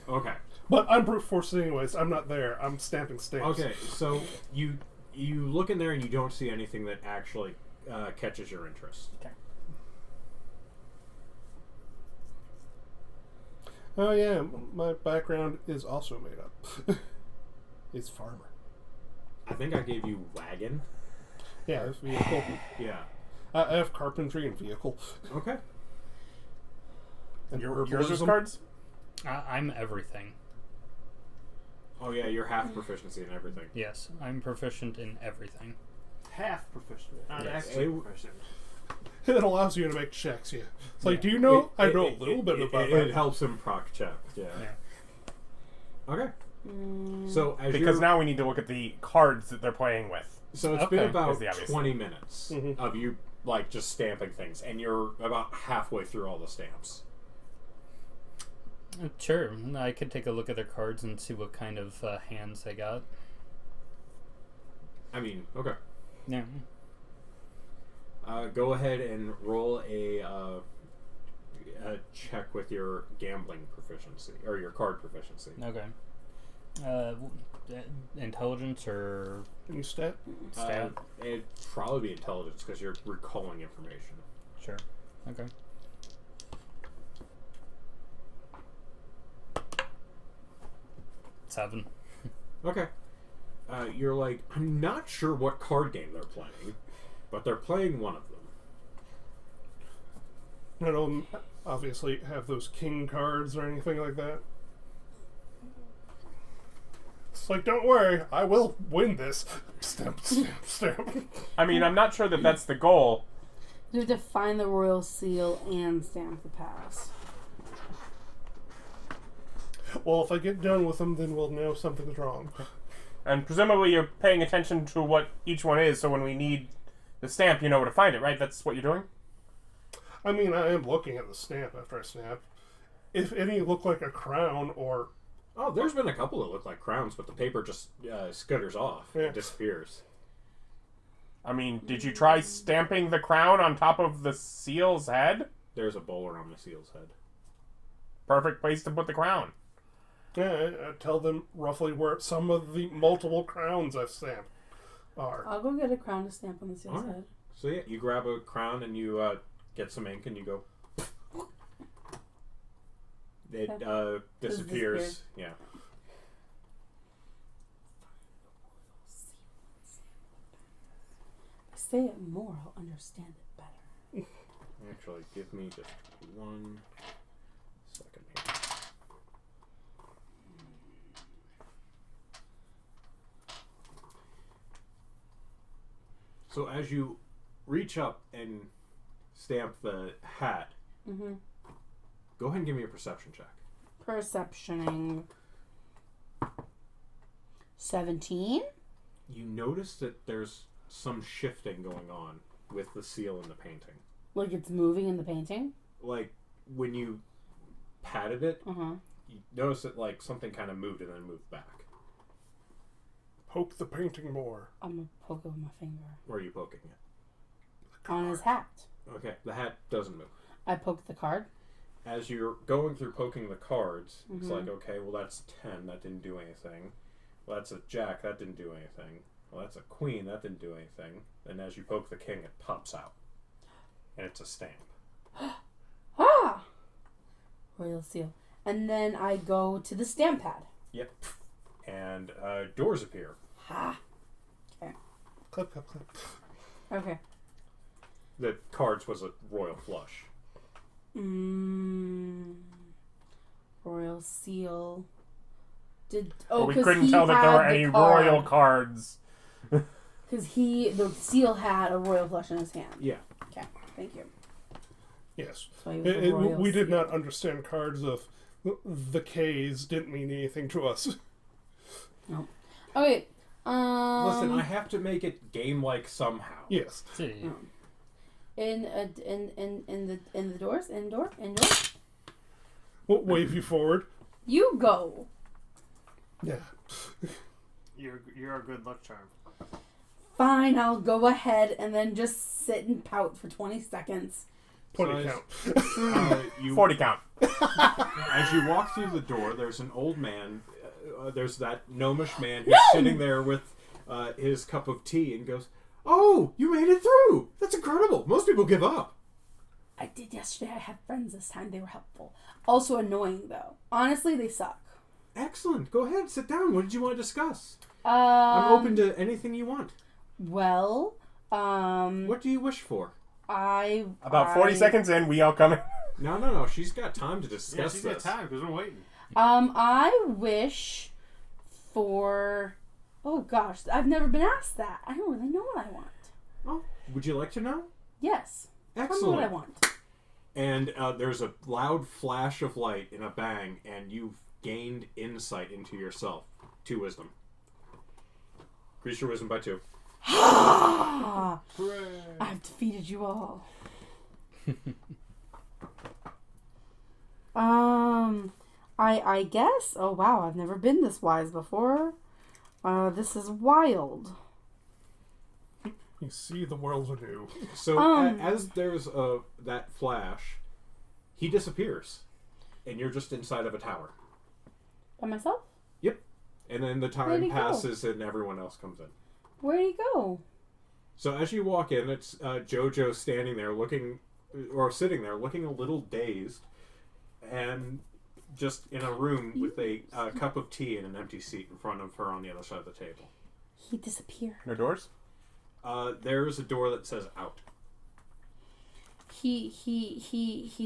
Okay. But I'm brute force anyways. I'm not there. I'm stamping stamps. Okay. So you look in there and you don't see anything that actually catches your interest. Okay. Oh yeah, my background is also made up. It's farmer. I think I gave you wagon. Yeah, it's vehicle. Yeah. I have carpentry and vehicle. Okay. And Yours was herbalism. cards? I'm everything. Oh yeah, you're half proficiency in everything. Yes, I'm proficient in everything. Half proficient. Not Yes. actually proficient. It allows you to make checks. Yeah. It's like, do you know? I know a little bit about that. It helps him proc check. Yeah. Yeah. Okay. So as Because you're, now we need to look at the cards that they're playing with. so it's Okay. been about Is the obvious 20 minutes Mhm. of you like just stamping things, and you're about halfway through all the stamps. Sure, I could take a look at their cards and see what kind of hands they got. I mean, okay. Yeah. Go ahead and roll a check with your gambling proficiency or your card proficiency. Okay. Intelligence or Any stat? stat? It'd probably be intelligence because you're recalling information. Sure. Okay. Seven. Okay. You're like, I'm not sure what card game they're playing, but they're playing one of them. None of them obviously have those king cards or anything like that. It's like, don't worry, I will win this. Stamp, stamp, stamp. I mean, I'm not sure that that's the goal. You have to find the royal seal and stamp the pass. Well, if I get done with them, then we'll know something's wrong. And presumably you're paying attention to what each one is, so when we need the stamp, you know where to find it, right? That's what you're doing? I mean, I am looking at the stamp after I snap. If any look like a crown or... Oh, there's been a couple that look like crowns, but the paper just scutters off. Yeah. It disappears. I mean, did you try stamping the crown on top of the seal's head? There's a bowler on the seal's head. Perfect place to put the crown. Yeah, I tell them roughly where some of the multiple crowns I've stamped are. I'll go get a crown to stamp on the seal's Alright. head. So yeah, you grab a crown and you get some ink and you go. It disappears. Yeah. Say it more, I'll understand it better. Actually, give me just 1 second here. So as you reach up and stamp the hat, Mm-hmm. go ahead and give me a perception check. Perceptioning. 17? You notice that there's some shifting going on with the seal in the painting. Like it's moving in the painting? Like when you patted it, Uh-huh. you notice that like something kind of moved and then moved back. Poke the painting more. I'm gonna poke it with my finger. Where are you poking it? On his hat. Okay, the hat doesn't move. I poked the card. As you're going through poking the cards, it's Mhm. like, okay, well that's 10, that didn't do anything. Well, that's a jack, that didn't do anything. Well, that's a queen, that didn't do anything. And as you poke the king, it pops out. And it's a stamp. Ah! Royal seal. And then I go to the stamp pad. Yep. And doors appear. Ha! Okay. Clip, clip, clip. Okay. The cards was a royal flush. Royal seal. But we couldn't tell that there were any royal cards. Because the seal had a royal flush in his hand. Yeah. Okay, thank you. Yes. So he was a royal We did seal. not understand cards of the K's didn't mean anything to us. No. Okay. Listen, I have to make it game-like somehow. Yes. See. In the doors? Indoor? We'll wave you forward. You go. Yeah. You're a good luck charm. Fine, I'll go ahead and then just sit and pout for 20 seconds. 20 count. 40 count. As you walk through the door, there's an old man. There's that gnomish man who's sitting there with his cup of tea and goes, "Oh, you made it through! That's incredible! Most people give up." I did yesterday. I had friends this time. They were helpful. Also annoying, though. Honestly, they suck. Excellent. Go ahead, sit down. What did you want to discuss? I'm open to anything you want. Well, What do you wish for? About 40 seconds in, we all come in. No. She's got time to Yeah, discuss she's got this. time because we're waiting. I wish for... Oh, gosh. I've never been asked that. I don't really know what I want. Oh, would you like to know? Yes. Tell me Excellent. what I want. And there's a loud flash of light and a bang, and you've gained insight into yourself. 2 wisdom. Increase your wisdom by 2. I've defeated you all. I guess. Oh wow, I've never been this wise before. This is wild. You see the world anew. So as there's that flash, he disappears, and you're just inside of a tower. By myself? Yep. And then the Where'd time he go? passes, and everyone else comes in. Where'd he go? So as you walk in, it's Jojo standing there sitting there looking a little dazed, and just in a room with a cup of tea and an empty seat in front of her on the other side of the table. He disappeared. No doors? There's a door that says out. He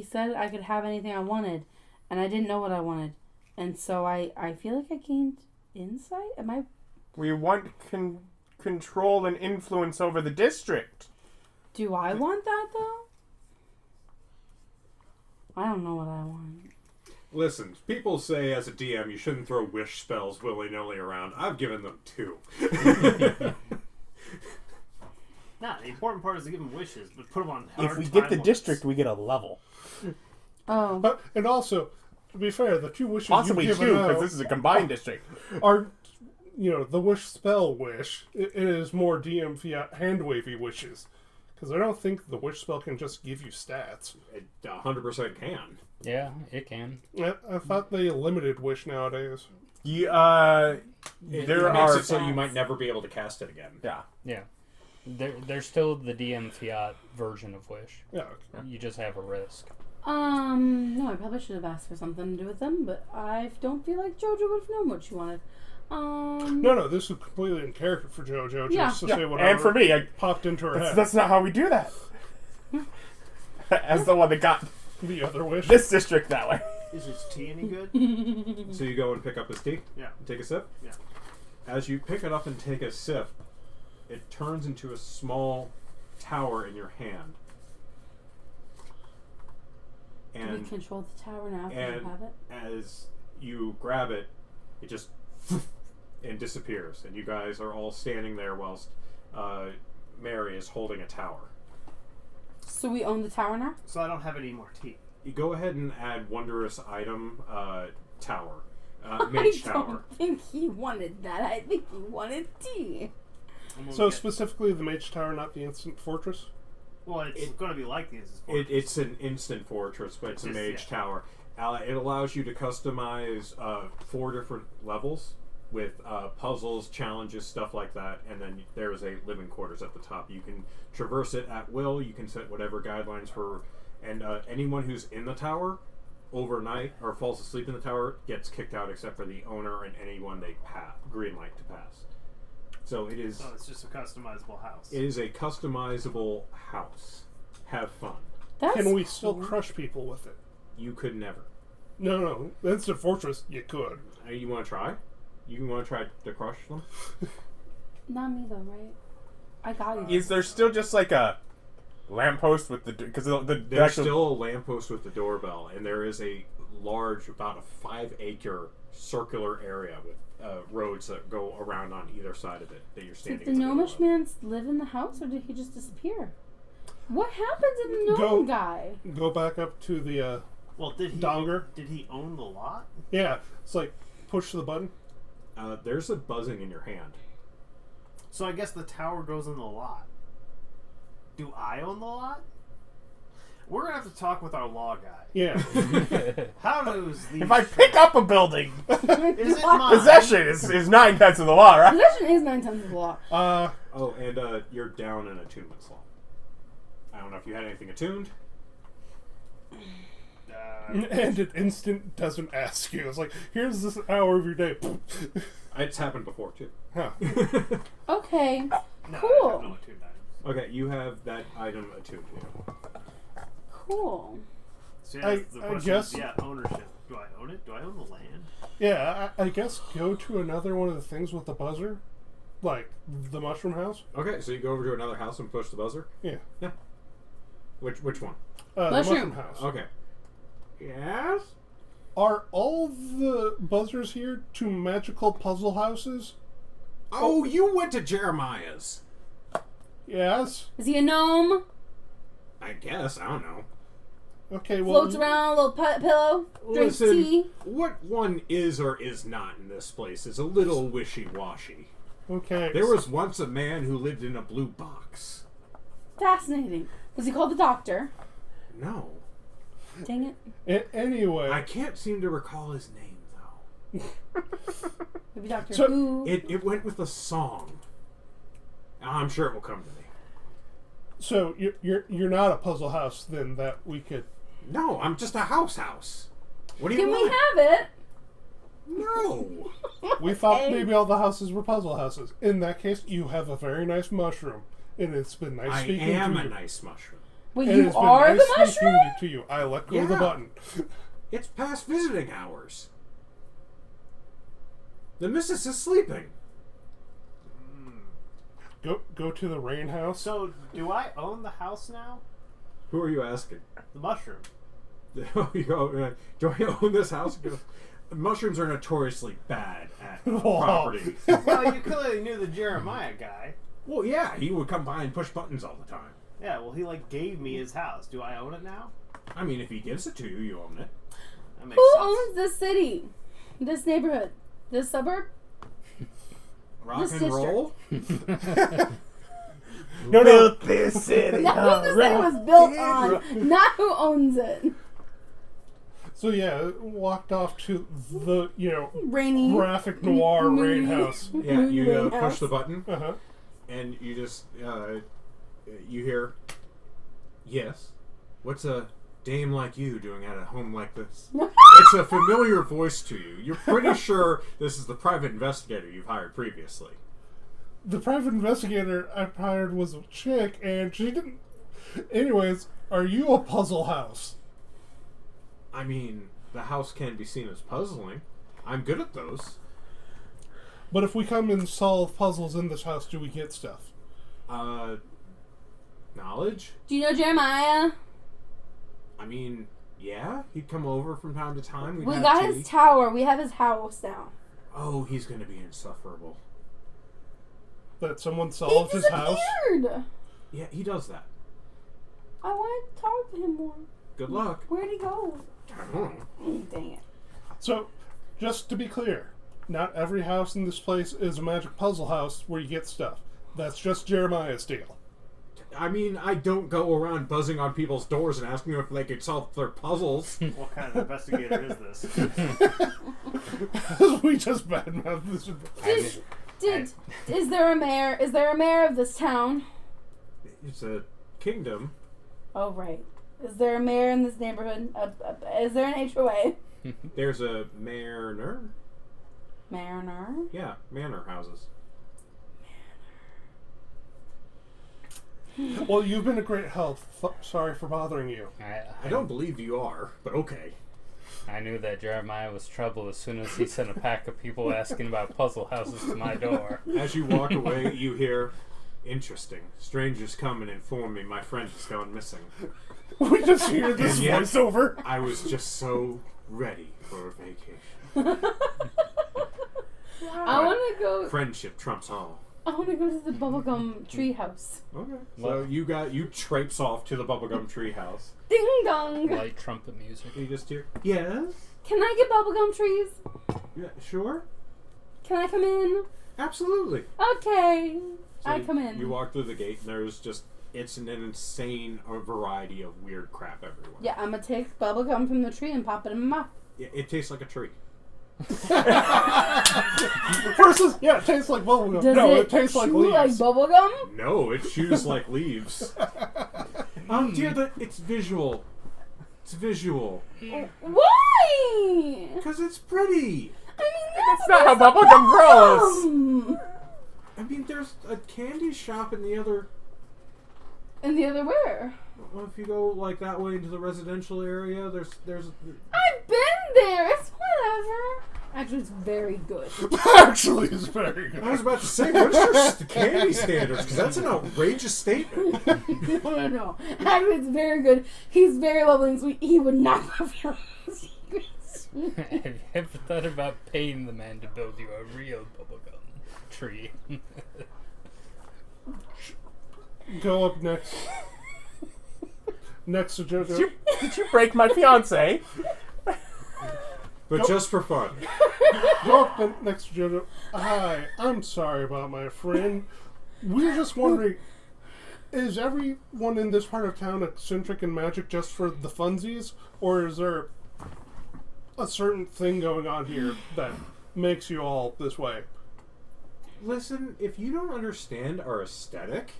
said I could have anything I wanted, and I didn't know what I wanted. And so I feel like I gained insight? Am I... We want control and influence over the district. Do I want that, though? I don't know what I want. Listen, people say as a DM you shouldn't throw wish spells willy-nilly around. I've given them 2. Nah, the important part is to give them wishes, but put them on If hard we get the timelines. district, we get a level. Oh. And also, to be fair, the 2 wishes Possibly you've 2, given because out this is a combined district. are, the wish spell wish. It is more DM fiat hand-wavy wishes. Because I don't think the wish spell can just give you stats. It 100% can. Yeah, it can. I thought they limited wish nowadays. It There makes are... it so you might never be able to cast it again. Yeah. Yeah. There's still the DM Fiat version of Wish. Yeah. You just have a risk. No, I probably should have asked for something to do with them, but I don't feel like JoJo would have known what she wanted. No, this is completely in character for JoJo. Just to say whatever And for me, popped into her head. that's not how we do that. As the one that got The other wish. this district that way. Is his tea any good? So you go and pick up his tea? Yeah. And take a sip? Yeah. As you pick it up and take a sip, it turns into a small tower in your hand. Do we And control the tower now? Can and we have it? as you grab it, it just and disappears. And you guys are all standing there whilst Mary is holding a tower. So we own the tower now? So I don't have any more tea. You go ahead and add wondrous item tower. I Mage don't tower. think he wanted that. I think he wanted tea. So specifically the Mage Tower, not the Instant Fortress? Well, it's going to be like this. It's an instant fortress, but it's a mage tower. It allows you to customize 4 different levels with puzzles, challenges, stuff like that, and then there is a living quarters at the top. You can traverse it at will. You can set whatever guidelines for, and anyone who's in the tower overnight or falls asleep in the tower gets kicked out, except for the owner and anyone they green light to pass. So it is. Oh, it's just a customizable house. It is a customizable house. Have fun. That's Can we still cool. crush people with it? You could never. No. The Instant Fortress, you could. You want to try? You want to try to crush them? Not me though, right? I got you. Is there still just like a lamppost with the... Because the There's actual... still a lamppost with the doorbell, and there is a large, about a 5-acre circular area with roads that go around on either side of it that you're standing Did the in the middle gnomish of. man live in the house, or did he just disappear? What happened to the gnome guy? Go back up to the Well, did he Donger. Did he own the lot? Yeah, it's like push the button. There's a buzzing in your hand. So I guess the tower goes in the lot. Do I own the lot? We're gonna have to talk with our law guy. Yeah. How does these? If I pick up a building, is it mine? possession is 9 tenths of the law, right? Possession is 9 times the law. Oh, and you're down an attunement slot. I don't know if you had anything attuned. And it instant doesn't ask you. It's like, here's this hour of your day. It's happened before too. Huh. Okay. No, Cool. I have no attuned items. Okay, you have that item attuned to you. Cool. So I the question guess- is, ownership. Do I own it? Do I own the land? Yeah, I guess go to another one of the things with the buzzer. Like the mushroom house. Okay, so you go over to another house and push the buzzer. Yeah. Which one? The Mushroom. mushroom house. Okay. Yes. Are all the buzzers here to magical puzzle houses? Oh, you went to Jeremiah's. Yes. Is he a gnome? I guess. I don't know. Okay, well... Floats around, a little pillow, drinks Listen, tea. what one is or is not in this place is a little wishy-washy. Okay. There was once a man who lived in a blue box. Fascinating. Was he called the doctor? No. Dang it. Anyway... I can't seem to recall his name, though. Maybe Doctor So, Who. It went with a song. I'm sure it will come to me. So, you're not a puzzle house, then, that we could... No, I'm just a house. What do you Can we want? have it? No. We thought Okay. maybe all the houses were puzzle houses. In that case, you have a very nice mushroom. And it's been nice I speaking am to a you. nice mushroom. Wait, And you it's been are nice the speaking mushroom? to you. I let go of the Yeah. button. It's past visiting hours. The missus is sleeping. Go to the rain house. So, do I own the house now? Who are you asking? The mushroom. You go, do I own this house? He goes, mushrooms are notoriously bad at property. Well, you clearly knew the Jeremiah guy. Well, yeah, he would come by and push buttons all the time. Yeah, well, he gave me his house. Do I own it now? I mean, if he gives it to you, you own it. That makes Who sense. owns this city? This neighborhood? This suburb? Rock This and district. roll. No. this city. Not who the city was built on. Not who owns it. So yeah, walked off to the, Rainy. graphic noir rain moody- house. Yeah, you rain push house. the button, Uh-huh. and you just you hear, yes. What's a dame like you doing at a home like this? It's a familiar voice to you. You're pretty sure this is the private investigator you've hired previously. The private investigator I hired was a chick, and she didn't... Anyways, are you a puzzle house? I mean, the house can be seen as puzzling. I'm good at those. But if we come and solve puzzles in this house, do we get stuff? Knowledge? Do you know Jeremiah? I mean, yeah, he'd come over from time to time. We'd We have got tea. his tower. We have his house now. Oh, he's going to be insufferable. That someone He solved his house? disappeared. Yeah, he does that. I want to talk to him more. Good luck. Where'd he go? I don't know. Dang it. So, just to be clear, not every house in this place is a magic puzzle house where you get stuff. That's just Jeremiah's deal. I mean, I don't go around buzzing on people's doors and asking them if they could solve their puzzles. What kind of investigator is this? We just badmouthed this. Is there a mayor? Is there a mayor of this town? It's a kingdom. Oh, right. Is there a mayor in this neighborhood? Is there an HOA? There's a manor. Mariner? Yeah, manor houses. Well, you've been a great help. Sorry for bothering you. I don't believe you are, but okay. I knew that Jeremiah was trouble as soon as he sent a pack of people asking about puzzle houses to my door. As you walk away, you hear, interesting. Strangers come and inform me my friend has gone missing. We just hear this And yet- voiceover. I was just so ready for a vacation. I want to go. Friendship trumps all. I want to go to the bubblegum tree house. Okay. So you traipse off to the bubblegum tree house. Ding dong. Light trumpet music. You just hear, yes? Can I get bubblegum trees? Yeah, sure. Can I come in? Absolutely. Okay. So I come in. You walk through the gate, and there's just, it's an insane variety of weird crap everywhere. Yeah, I'm gonna take bubblegum from the tree and pop it in my mouth. It tastes like a tree. Versus, yeah, it tastes like bubblegum. Does No, it it tastes like chew leaves. like bubblegum? No, it chews like leaves. Dear, it's visual. It's visual. Why? Because it's pretty. I mean, That's not how bubblegum grows. I mean, there's a candy shop in the other... And the other where? Well, if you go, like, that way into the residential area, there's... I've been there. It's whatever. Actually, it's very good. Actually, it's very good. I was about to say, what is your candy standards? Because that's an outrageous statement. No. Actually, it's very good. He's very lovely and sweet. He would not love your secrets. Have you ever thought about paying the man to build you a real bubblegum tree? Go up next. Next to JoJo. Did you break my fiance? But just for fun. Go up next to JoJo. Hi, I'm sorry about my friend. We're just wondering, is everyone in this part of town eccentric and magic just for the funsies? Or is there a certain thing going on here that makes you all this way? Listen, if you don't understand our aesthetic...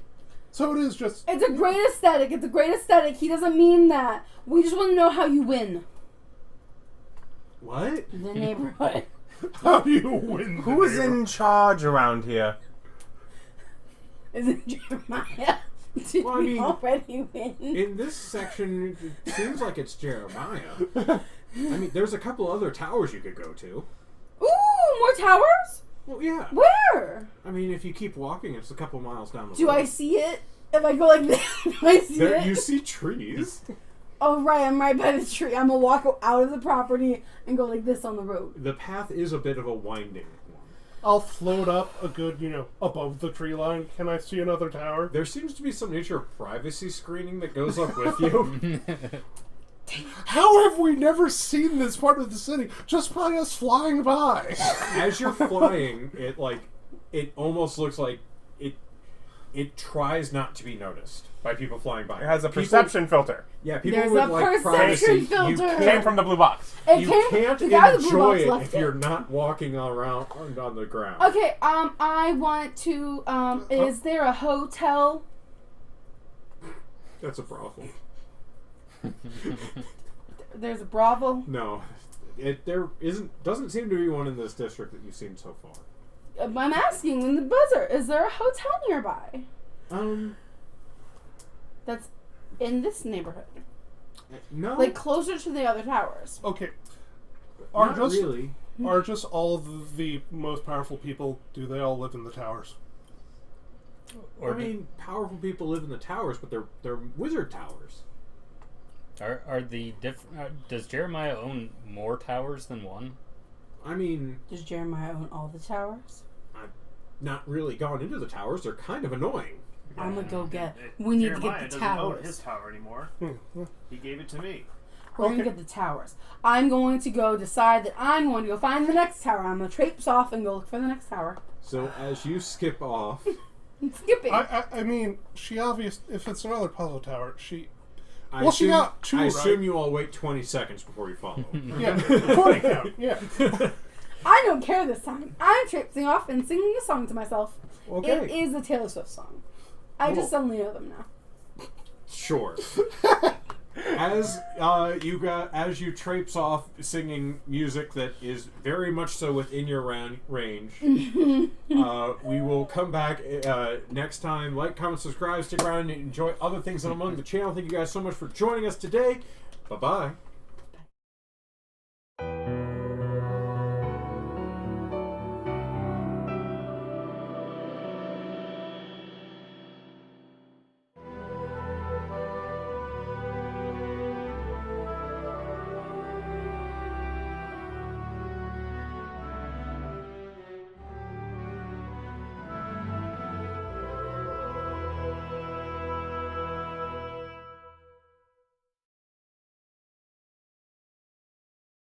So it is just... It's a great aesthetic. It's a great aesthetic. He doesn't mean that. We just want to know how you win. What? The neighborhood. How do you win? Who's in charge around here? Is it Jeremiah? Did Well, I we mean, already win? In this section, it seems like it's Jeremiah. I mean, there's a couple other towers you could go to. Ooh, more towers? Well, yeah. Where? I mean, if you keep walking, it's a couple miles down the road. Do I see it? If I go like this, do I see There, it? you see trees. Oh, right. I'm right by the tree. I'm going to walk out of the property and go like this on the road. The path is a bit of a winding one. I'll float up a good, above the tree line. Can I see another tower? There seems to be some nature of privacy screening that goes up with you. How have we never seen this part of the city just by us flying by? As you're flying, it almost looks like it tries not to be noticed by people flying by. It has a People- perception filter. Yeah, people There's with a like privacy. perception You filter. Came from the blue box. It You can't the guy with the blue enjoy box it left if you're not walking around on the ground. Okay, I want to, is there a hotel? That's a brothel. There's a brothel? No, doesn't seem to be one in this district that you've seen so far. I'm asking in the buzzer, is there a hotel nearby? That's in this neighborhood. No, Like closer to the other towers. Okay. not really. Are just all of the most powerful people, do they all live in the towers? Or I mean, powerful people live in the towers, but they're wizard towers. are the does Jeremiah own more towers than one? I mean, Does Jeremiah own all the towers? I've not really gone into the towers. They're kind of annoying. I'm gonna go get. We need to Jeremiah get the doesn't own his towers. tower anymore. He gave it to me. We're gonna get the towers. I'm going to go decide that I'm going to go find the next tower. I'm gonna traipse off and go look for the next tower. So as you skip off, I'm skipping. I mean, if it's another puzzle tower, she she got two, I right? assume you all wait 20 seconds before you follow. Yeah, 20 count, yeah. I don't care this time. I'm traipsing off and singing a song to myself. Okay. It is a Taylor Swift song. I just suddenly know them now. Sure. As you traipse off singing music that is very much so within your range, we will come back next time. Like, comment, subscribe, stick around, and enjoy other things on among the channel. Thank you guys so much for joining us today. Bye-bye.